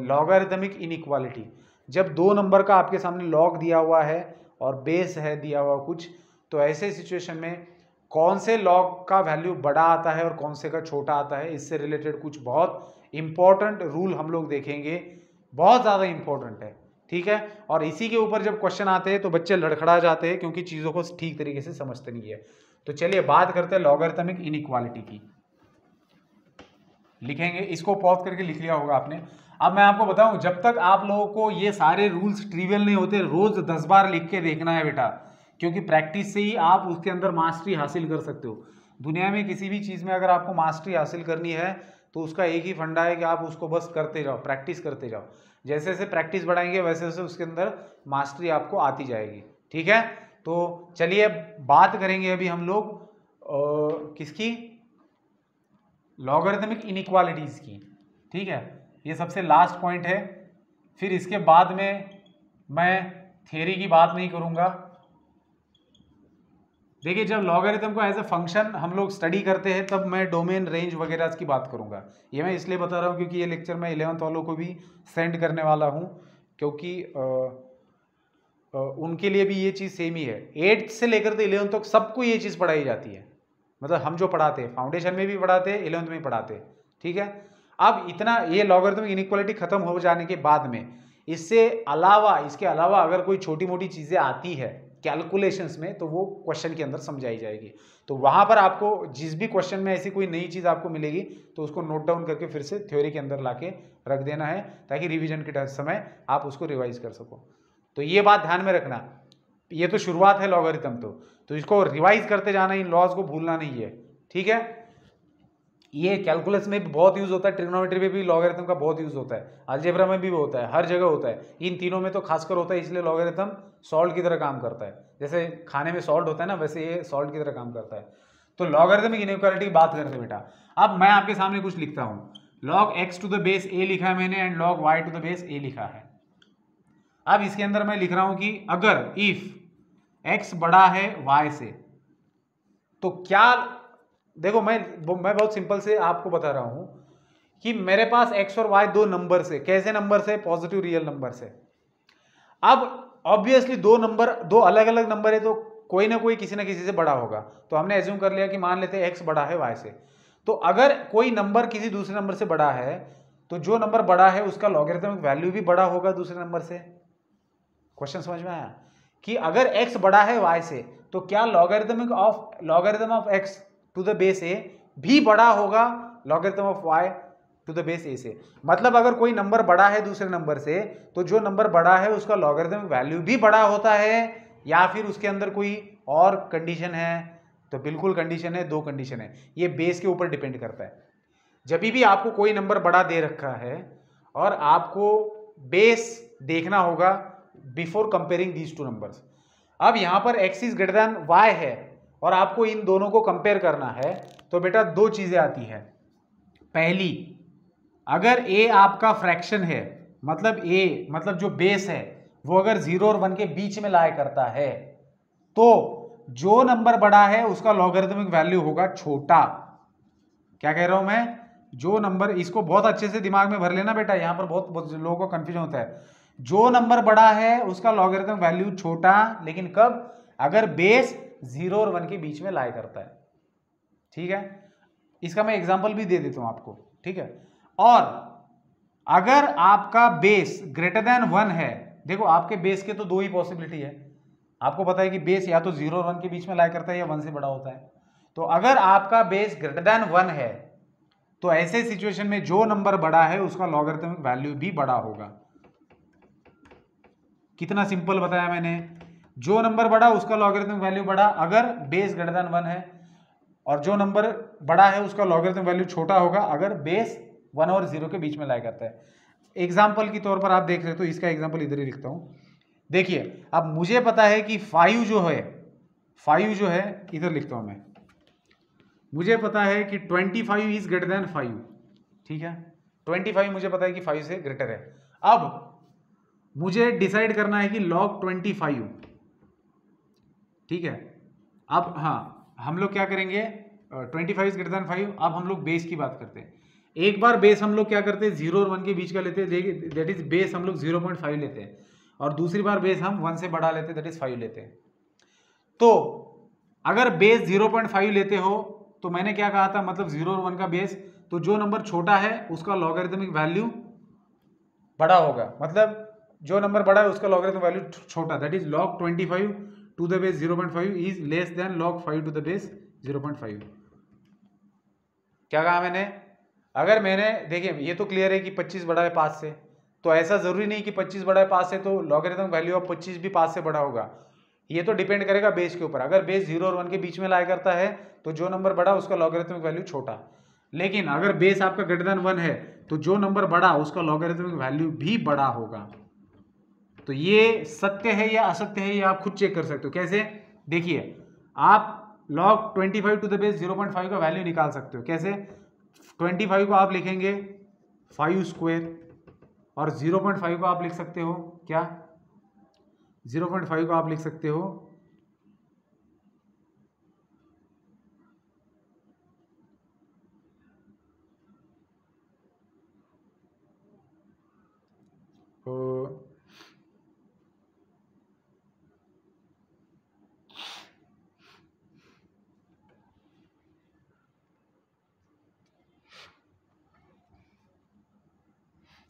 लॉगरिथमिक इनइक्वालिटी। जब दो नंबर का आपके सामने लॉग दिया हुआ है और बेस है दिया हुआ कुछ, तो ऐसे सिचुएशन में कौन से लॉग का वैल्यू बड़ा आता है और कौन से का छोटा आता है, इससे रिलेटेड कुछ बहुत इंपॉर्टेंट रूल हम लोग देखेंगे। बहुत ज़्यादा इंपॉर्टेंट है, ठीक है। और इसी के ऊपर जब क्वेश्चन आते हैं तो बच्चे लड़खड़ा जाते हैं क्योंकि चीज़ों को ठीक तरीके से समझते नहीं है। तो चलिए बात करते हैं लॉगरिथमिक इनइक्वालिटी की। लिखेंगे, इसको पॉज करके लिख लिया होगा आपने। अब मैं आपको बताऊं, जब तक आप लोगों को ये सारे रूल्स ट्रिवियल नहीं होते, रोज 10 बार लिख के देखना है बेटा, क्योंकि प्रैक्टिस से ही आप उसके अंदर मास्टरी हासिल कर सकते हो। दुनिया में किसी भी चीज़ में अगर आपको मास्टरी हासिल करनी है तो उसका एक ही फंडा है कि आप उसको बस करते जाओ, प्रैक्टिस करते जाओ। जैसे जैसे प्रैक्टिस बढ़ाएंगे वैसे वैसे उसके अंदर मास्टरी आपको आती जाएगी, ठीक है। तो चलिए बात करेंगे अभी हम लोग किसकी, लॉगरिथमिक इनइक्वालिटीज़ की, ठीक है। ये सबसे लास्ट पॉइंट है, फिर इसके बाद में मैं थ्योरी की बात नहीं करूँगा। देखिए, जब लॉगरिथम को एज ए फंक्शन हम लोग स्टडी करते हैं तब मैं डोमेन रेंज वगैरह की बात करूँगा। ये मैं इसलिए बता रहा हूँ क्योंकि ये लेक्चर मैं 11th वालों को भी सेंड करने वाला हूँ, क्योंकि उनके लिए भी ये चीज़ सेम ही है। 8th से लेकर तो 11th तक सबको ये चीज़ पढ़ाई जाती है। मतलब हम जो पढ़ाते हैं फाउंडेशन में भी पढ़ाते हैं, 11th में भी पढ़ाते हैं, ठीक है। अब इतना ये लॉगरिथमिक इनइक्वालिटी खत्म हो जाने के बाद में इसके अलावा अगर कोई छोटी मोटी चीज़ें आती है कैलकुलेशंस में तो वो क्वेश्चन के अंदर समझाई जाएगी। तो वहाँ पर आपको जिस भी क्वेश्चन में ऐसी कोई नई चीज़ आपको मिलेगी तो उसको नोट डाउन करके फिर से थ्योरी के अंदर लाके रख देना है, ताकि रिवीजन के समय आप उसको रिवाइज कर सको। तो ये बात ध्यान में रखना, ये तो शुरुआत है लॉगरिथम, तो इसको रिवाइज करते जाना, इन लॉज को भूलना नहीं है, ठीक है। ये कैलकुलस में भी बहुत यूज होता है, ट्रिग्नोमेट्री में भी लॉगरिथम का बहुत यूज होता है, अलजेब्रा में भी होता है, हर जगह होता है। इन तीनों में तो खासकर होता है, इसलिए लॉगरिथम सॉल्ट की तरह काम करता है। जैसे खाने में सॉल्ट होता है ना, वैसे ये सॉल्ट की तरह काम करता है। तो लॉगरिथमिक इनइक्वालिटी की बात करते हैं बेटा। अब मैं आपके सामने कुछ लिखता हूँ, log x to the base a लिखा है मैंने and log y to the base a लिखा है। अब इसके अंदर मैं लिख रहा हूं कि अगर इफ x बड़ा है y से, तो क्या, देखो मैं बहुत सिंपल से आपको बता रहा हूं कि मेरे पास x और y दो नंबर से, कैसे नंबर से, पॉजिटिव रियल नंबर से। अब ऑब्वियसली दो अलग अलग नंबर है तो कोई ना कोई किसी ना किसी से बड़ा होगा। तो हमने एज्यूम कर लिया कि मान लेते हैं x बड़ा है y से। तो अगर कोई नंबर किसी दूसरे नंबर से बड़ा है तो जो नंबर बड़ा है उसका लॉगरिथमिक वैल्यू भी बड़ा होगा दूसरे नंबर से। क्वेश्चन समझ में आया कि अगर x बड़ा है y से तो क्या logarithm of x to the base a भी बड़ा होगा logarithm of y to the base a से। मतलब अगर कोई नंबर बड़ा है दूसरे नंबर से, तो जो नंबर बड़ा है उसका लॉगरिथमिक वैल्यू भी बड़ा होता है, या फिर उसके अंदर कोई और कंडीशन है? तो बिल्कुल कंडीशन है, दो कंडीशन है, ये बेस के ऊपर डिपेंड करता है। जब भी आपको कोई नंबर बड़ा दे रखा है और आपको बेस देखना होगा before comparing these two numbers. अब यहां पर x is greater then y है और आपको इन दोनों को कंपेयर करना है, तो बेटा दो चीजें आती है। पहली, अगर a आपका फ्रैक्शन है, मतलब a मतलब जो बेस है वो अगर 0 और 1 के बीच में लाया करता है, तो जो नंबर बड़ा है उसका लॉगरिथमिक वैल्यू होगा छोटा। क्या कह रहा हूं मैं? जो नंबर, इसको बहुत अच्छे से दिमाग में भर लेना बेटा, यहां पर बहुत लोगों को कंफ्यूजन होता है। जो नंबर बड़ा है उसका लॉगरिथमिक वैल्यू छोटा, लेकिन कब? अगर बेस 0 और 1 के बीच में लाया करता है। ठीक है, इसका मैं एग्जांपल भी दे देता हूं आपको। ठीक है, और अगर आपका बेस ग्रेटर देन 1 है, देखो आपके बेस के तो दो ही पॉसिबिलिटी है। आपको पता है कि बेस या तो 0 और 1 के बीच में लाया करता है या 1 से बड़ा होता है। तो अगर आपका बेस ग्रेटर देन 1 है, तो ऐसे सिचुएशन में जो नंबर बड़ा है उसका लॉगरिथमिक वैल्यू भी बड़ा होगा। कितना सिंपल बताया मैंने। जो नंबर बड़ा उसका लॉगरिथमिक वैल्यू बड़ा अगर बेस ग्रेटर देन 1 है, और जो नंबर बड़ा है उसका लॉगरिथमिक वैल्यू छोटा होगा अगर बेस 1 और 0 के बीच में लाया करता है। एग्जाम्पल के तौर पर आप देख सकते हो, इसका एग्जाम्पल इधर ही लिखता हूं। देखिए, अब मुझे पता है कि 5 जो है इधर लिखता हूं मैं। मुझे पता है कि 25 इज ग्रेटर देन 5। ठीक है, 25 मुझे पता है कि 5 से ग्रेटर है। अब मुझे डिसाइड करना है कि log 25। ठीक है, अब हाँ, हम लोग क्या करेंगे, 25 इज ग्रेटर देन 5। अब हम लोग बेस की बात करते हैं। एक बार बेस हम लोग क्या करते हैं, 0 और 1 के बीच का लेते हैं, दैट इज बेस हम लोग 0.5 लेते हैं, और दूसरी बार बेस हम 1 से बड़ा लेते हैं, दैट इज 5 लेते हैं। तो अगर बेस 0.5 लेते हो तो मैंने क्या कहा था, मतलब 0 और 1 का बेस, तो जो नंबर छोटा है उसका लॉगरिथमिक वैल्यू बड़ा होगा, मतलब जो नंबर बड़ा है उसका लॉगरिथमिक वैल्यू छोटा, that is log 25 to the base 0.5 is less than log 5 to the base 0.5। क्या कहा मैंने? अगर मैंने, देखिए ये तो क्लियर है कि 25 बड़ा है 5 से, तो ऐसा जरूरी नहीं कि 25 बड़ा है 5 से तो लॉगरिथमिक वैल्यू ऑफ 25 भी 5 से बड़ा होगा। ये तो डिपेंड करेगा बेस के ऊपर। अगर बेस 0 और 1 के बीच में लाया करता है तो जो नंबर बड़ा उसका लॉगरिथमिक वैल्यू छोटा, लेकिन अगर बेस आपका ग्रेटर देन 1 है तो जो नंबर बड़ा उसका लॉगरिथमिक वैल्यू भी बड़ा होगा। तो ये सत्य है या असत्य है ये आप खुद चेक कर सकते हो। कैसे? देखिए, आप log 25 टू द बेस 0.5 का वैल्यू निकाल सकते हो। कैसे? 25 को आप लिखेंगे 5 स्क्वायर, और 0.5 को आप लिख सकते हो क्या, 0.5 को आप लिख सकते हो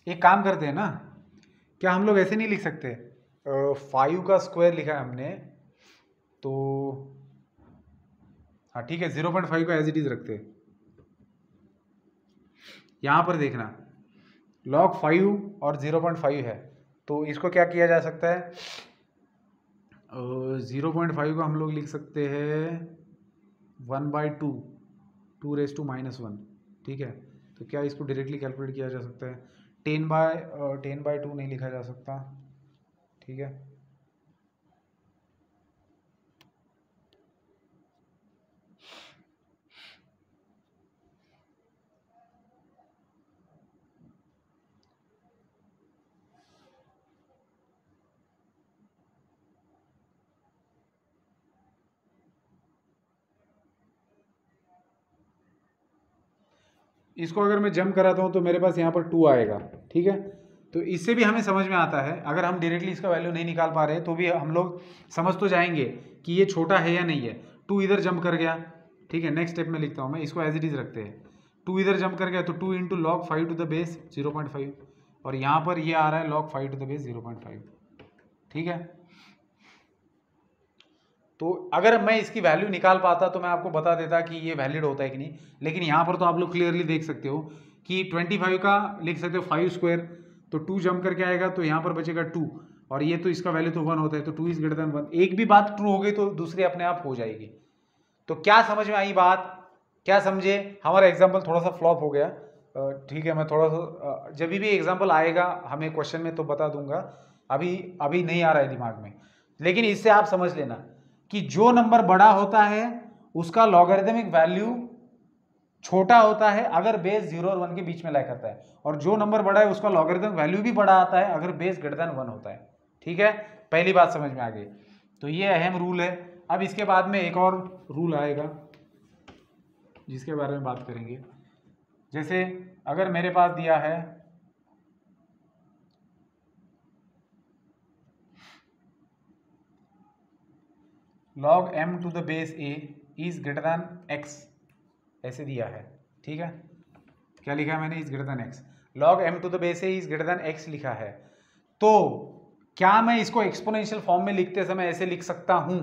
एक काम करते हैं ना, क्या हम लोग ऐसे नहीं लिख सकते, 5 का स्क्वायर लिखा है हमने तो, हाँ ठीक है, 0.5 को एज इट इज रखते हैं। यहां पर देखना, log 5 और 0.5 है, तो इसको क्या किया जा सकता है, 0.5 को हम लोग लिख सकते हैं 1/2, 2⁻⁻1। ठीक है, तो क्या इसको डायरेक्टली कैलकुलेट किया जा सकता है? 10/2 नहीं लिखा जा सकता। ठीक है, इसको अगर मैं जंप कराता हूँ तो मेरे पास यहाँ पर 2 आएगा। ठीक है, तो इससे भी हमें समझ में आता है, अगर हम डायरेक्टली इसका वैल्यू नहीं निकाल पा रहे तो भी हम लोग समझ तो जाएंगे कि ये छोटा है या नहीं है। 2 इधर जंप कर गया। ठीक है, नेक्स्ट स्टेप में लिखता हूँ मैं, इसको एज इट इज रखते हैं। 2 इधर जंप कर गया तो 2 into log 5 to the base 0.5, और यहाँ पर ये आ रहा है log 5 टू द बेस 0.5। ठीक है, तो अगर मैं इसकी वैल्यू निकाल पाता तो मैं आपको बता देता कि ये वैलिड होता है कि नहीं, लेकिन यहाँ पर तो आप लोग क्लियरली देख सकते हो कि 25 का लिख सकते हो 5 स्क्वायर, तो 2 जंप करके आएगा तो यहाँ पर बचेगा 2, और ये तो इसका वैल्यू तो 1 होता है, तो 2 इज ग्रेटर देन 1। एक भी बात ट्रू हो गई तो दूसरी अपने आप हो जाएगी। तो क्या समझ में आई बात, क्या समझे? हमारा एग्जाम्पल थोड़ा सा फ्लॉप हो गया, ठीक है। मैं थोड़ा सा जब भी एग्जाम्पल आएगा हमें क्वेश्चन में तो बता दूंगा, अभी नहीं आ रहा है दिमाग में। लेकिन इससे आप समझ लेना कि जो नंबर बड़ा होता है उसका लॉगरिदमिक वैल्यू छोटा होता है अगर बेस 0 और 1 के बीच में लाई करता है, और जो नंबर बड़ा है उसका लॉगरिदमिक वैल्यू भी बड़ा आता है अगर बेस ग्रेटर देन 1 होता है। ठीक है, पहली बात समझ में आ गई। तो ये अहम रूल है। अब इसके बाद में एक और रूल आएगा जिसके बारे में बात करेंगे। जैसे अगर मेरे पास दिया है log m to the base a is greater than x, ऐसे दिया है, ठीक है। क्या लिखा है मैंने? Is greater than x। log m to the base a is greater than x लिखा है, तो क्या मैं इसको एक्सपोनेंशियल फॉर्म में लिखते समय ऐसे लिख सकता हूं?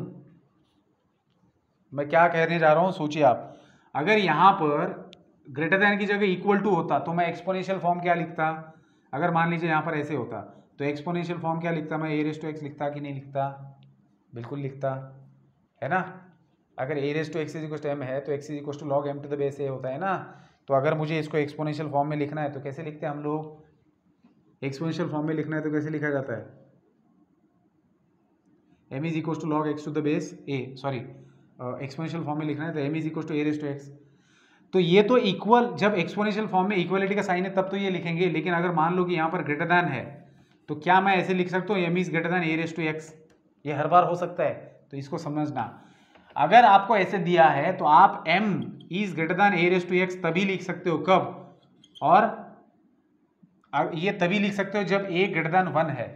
मैं क्या कहने जा रहा हूं सोचिए आप। अगर यहां पर ग्रेटर देन की जगह इक्वल टू होता तो मैं एक्सपोनेंशियल फॉर्म क्या लिखता? अगर मान लीजिए यहां पर ऐसे होता तो एक्सपोनेंशियल फॉर्म क्या लिखता मैं? a रेज़ टू x लिखता कि नहीं लिखता? बिल्कुल लिखता, है ना। अगर a raise to x is equal to m है तो x is equal to log m to the base a होता है ना। तो अगर मुझे इसको एक्सपोनेंशियल फॉर्म में लिखना है तो कैसे लिखते हैं हम लोग? एक्सपोनेंशियल फॉर्म में लिखना है तो कैसे लिखा जाता है? m is equal to log x to the base a, sorry exponential form में लिखना है तो m is equal to a raise to x। तो ये तो इक्वल, जब एक्सपोनेंशियल फॉर्म में इक्वलिटी का साइन है तब तो ये लिखेंगे, लेकिन अगर मान लो कि यहाँ पर ग्रेटर देन है तो क्या मैं ऐसे लिख सकता हूँ m is greater than a raise to x? ये हर बार हो सकता है, तो इसको समझना। अगर आपको ऐसे दिया है तो आप m is greater than a raise to x तभी लिख सकते हो, कब? और ये तभी लिख सकते हो जब a ग्रेटर देन 1 है।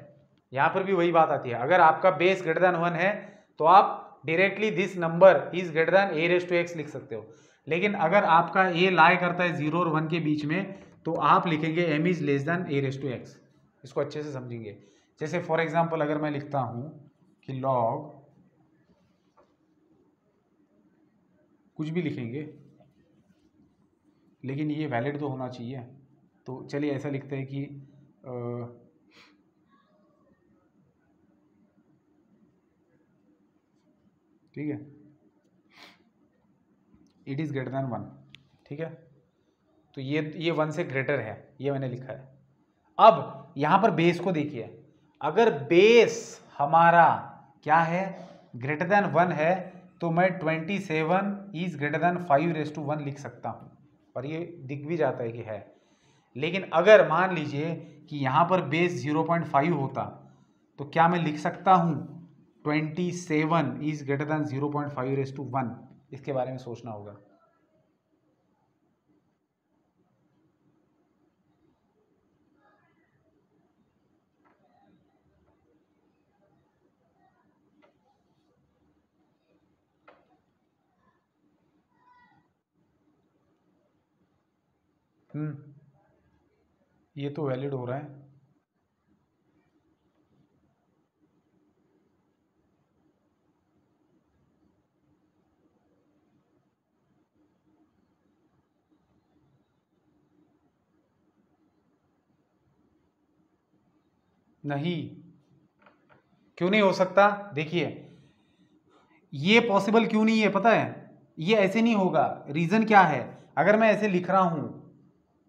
यहाँ पर भी वही बात आती है, अगर आपका बेस ग्रेटर देन 1 है तो आप directly this number is greater than a raise to x लिख सकते हो। लेकिन अगर आपका a लाई करता है 0 और 1 के बीच में तो आप लिखेंगे m is less than a raise to x। इसको अच्छे से समझेंगे। जैसे फॉर एग्जांपल अगर मैं लिखता हूं कि log, कुछ भी लिखेंगे लेकिन ये वैलिड तो होना चाहिए, तो चलिए ऐसा लिखते हैं कि ठीक है, इट इज़ ग्रेटर देन 1, ठीक है। तो ये 1 से ग्रेटर है, ये मैंने लिखा है। अब यहाँ पर बेस को देखिए, अगर बेस हमारा क्या है? ग्रेटर देन 1 है तो मैं 27 is greater than 5 raise to 1 लिख सकता हूँ, और ये दिख भी जाता है कि है। लेकिन अगर मान लीजिए कि यहाँ पर बेस 0.5 होता तो क्या मैं लिख सकता हूँ 27 is greater than 0.5 raise to 1? इसके बारे में सोचना होगा। ये तो वैलिड हो रहा है। नहीं, क्यों नहीं हो सकता? देखिए ये पॉसिबल क्यों नहीं है पता है? ये ऐसे नहीं होगा। रीजन क्या है? अगर मैं ऐसे लिख रहा हूं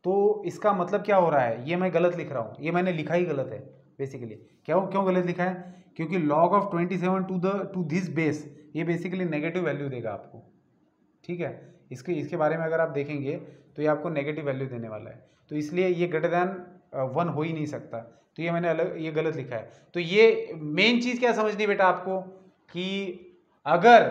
तो इसका मतलब क्या हो रहा है? ये मैं गलत लिख रहा हूं, ये मैंने लिखा ही गलत है बेसिकली। क्यों गलत लिखा है? क्योंकि log of 27 to this base, ये बेसिकली नेगेटिव वैल्यू देगा आपको, ठीक है। इसके बारे में अगर आप देखेंगे तो ये आपको नेगेटिव वैल्यू देने वाला है, तो इसलिए ये ग्रेटर देन 1 हो ही नहीं सकता। तो ये मैंने ये गलत लिखा है। तो ये मेन चीज़ क्या समझनी बेटा आपको कि अगर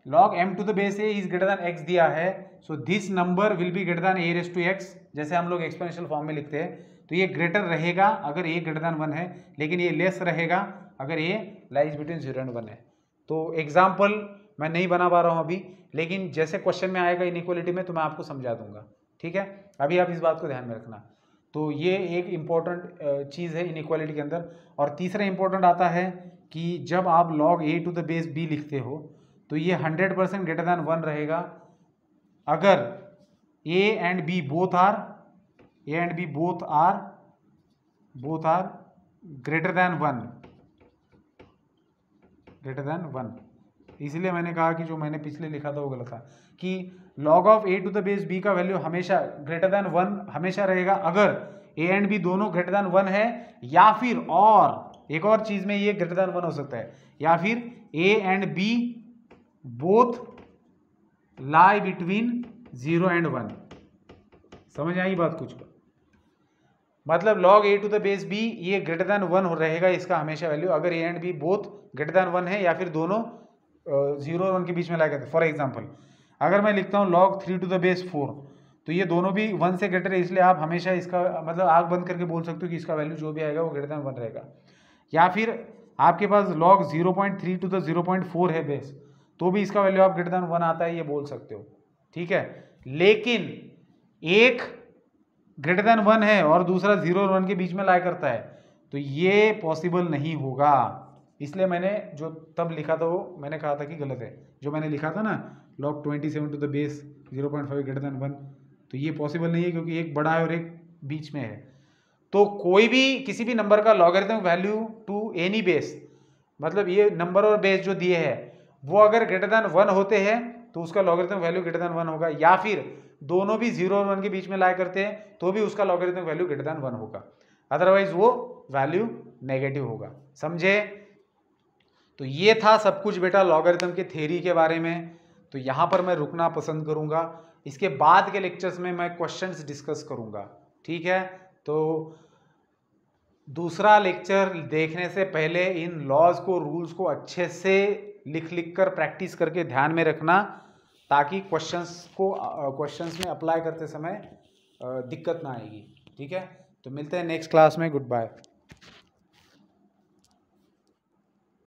log m to the base a is greater than x दिया है, so this number will be greater than a raise to x, जैसे हम लोग एक्सपोनेंशियल फॉर्म में लिखते हैं। तो ये ग्रेटर रहेगा अगर a ग्रेटर देन 1 है, लेकिन ये लेस रहेगा अगर a लाइज बिटवीन 0 एंड 1 है। तो एग्जाम्पल मैं नहीं बना पा रहा हूँ अभी, लेकिन जैसे क्वेश्चन में आएगा इनइक्वालिटी में तो मैं आपको समझा दूंगा, ठीक है। अभी आप इस बात को ध्यान में रखना। तो ये एक इम्पॉर्टेंट चीज़ है इनइक्वालिटी के अंदर। और तीसरा इम्पॉर्टेंट आता है कि जब आप log a to the base b लिखते हो तो ये 100% ग्रेटर देन 1 रहेगा अगर A and B both are greater than 1, इसलिए मैंने कहा कि जो मैंने पिछले लिखा था वो गलत था कि log of a to the base b का वैल्यू हमेशा ग्रेटर देन 1 हमेशा रहेगा अगर a एंड b दोनों ग्रेटर देन 1 है, या फिर और एक और चीज में ये ग्रेटर देन 1 हो सकता है, या फिर a and b both lie between 0 and 1। समझ आई बात कुछ? मतलब log a to the base b ये ग्रेटर देन 1 रहेगा इसका हमेशा वैल्यू अगर a and b both greater than 1 है या फिर दोनों 0 और 1 के बीच में ला करते। फॉर एग्जाम्पल अगर मैं लिखता हूँ log 3 टू द बेस 4 तो ये दोनों भी 1 से ग्रेटर है, इसलिए आप हमेशा इसका मतलब आँख बंद करके बोल सकते हो कि इसका वैल्यू जो भी आएगा वो ग्रेटर देन 1 रहेगा। या फिर आपके पास log 0.3 टू द 0.4 है बेस तो भी इसका वैल्यू आप ग्रेटर देन 1 आता है ये बोल सकते हो, ठीक है। लेकिन एक ग्रेटर देन 1 है और दूसरा 0 और 1 के बीच में लाई करता है तो ये पॉसिबल नहीं होगा। इसलिए मैंने जो तब लिखा था वो मैंने कहा था कि गलत है। जो मैंने लिखा था ना log 27 to the base 0.5 greater than 1 तो ये पॉसिबल नहीं है क्योंकि एक बड़ा है और एक बीच में है। तो कोई भी किसी भी नंबर का logarithm value to any base मतलब ये नंबर और बेस जो दिए हैं वो अगर ग्रेटर देन 1 होते हैं तो उसका लॉगरिथम वैल्यू ग्रेटर देन 1 होगा, या फिर दोनों भी 0 और 1 के बीच में लाई करते हैं तो भी उसका लॉगरिथम वैल्यू ग्रेटर देन 1 होगा, अदरवाइज वो वैल्यू नेगेटिव होगा। समझे? तो ये था सब कुछ बेटा लॉगरिथम के थ्योरी के बारे में। तो यहाँ पर मैं रुकना पसंद करूँगा, इसके बाद के लेक्चर्स में मैं क्वेश्चंस डिस्कस करूँगा, ठीक है। तो दूसरा लेक्चर देखने से पहले इन लॉज को रूल्स को अच्छे से लिख कर प्रैक्टिस करके ध्यान में रखना ताकि क्वेश्चंस में अप्लाई करते समय दिक्कत ना आएगी, ठीक है। तो मिलते हैं नेक्स्ट क्लास में, गुड बाय।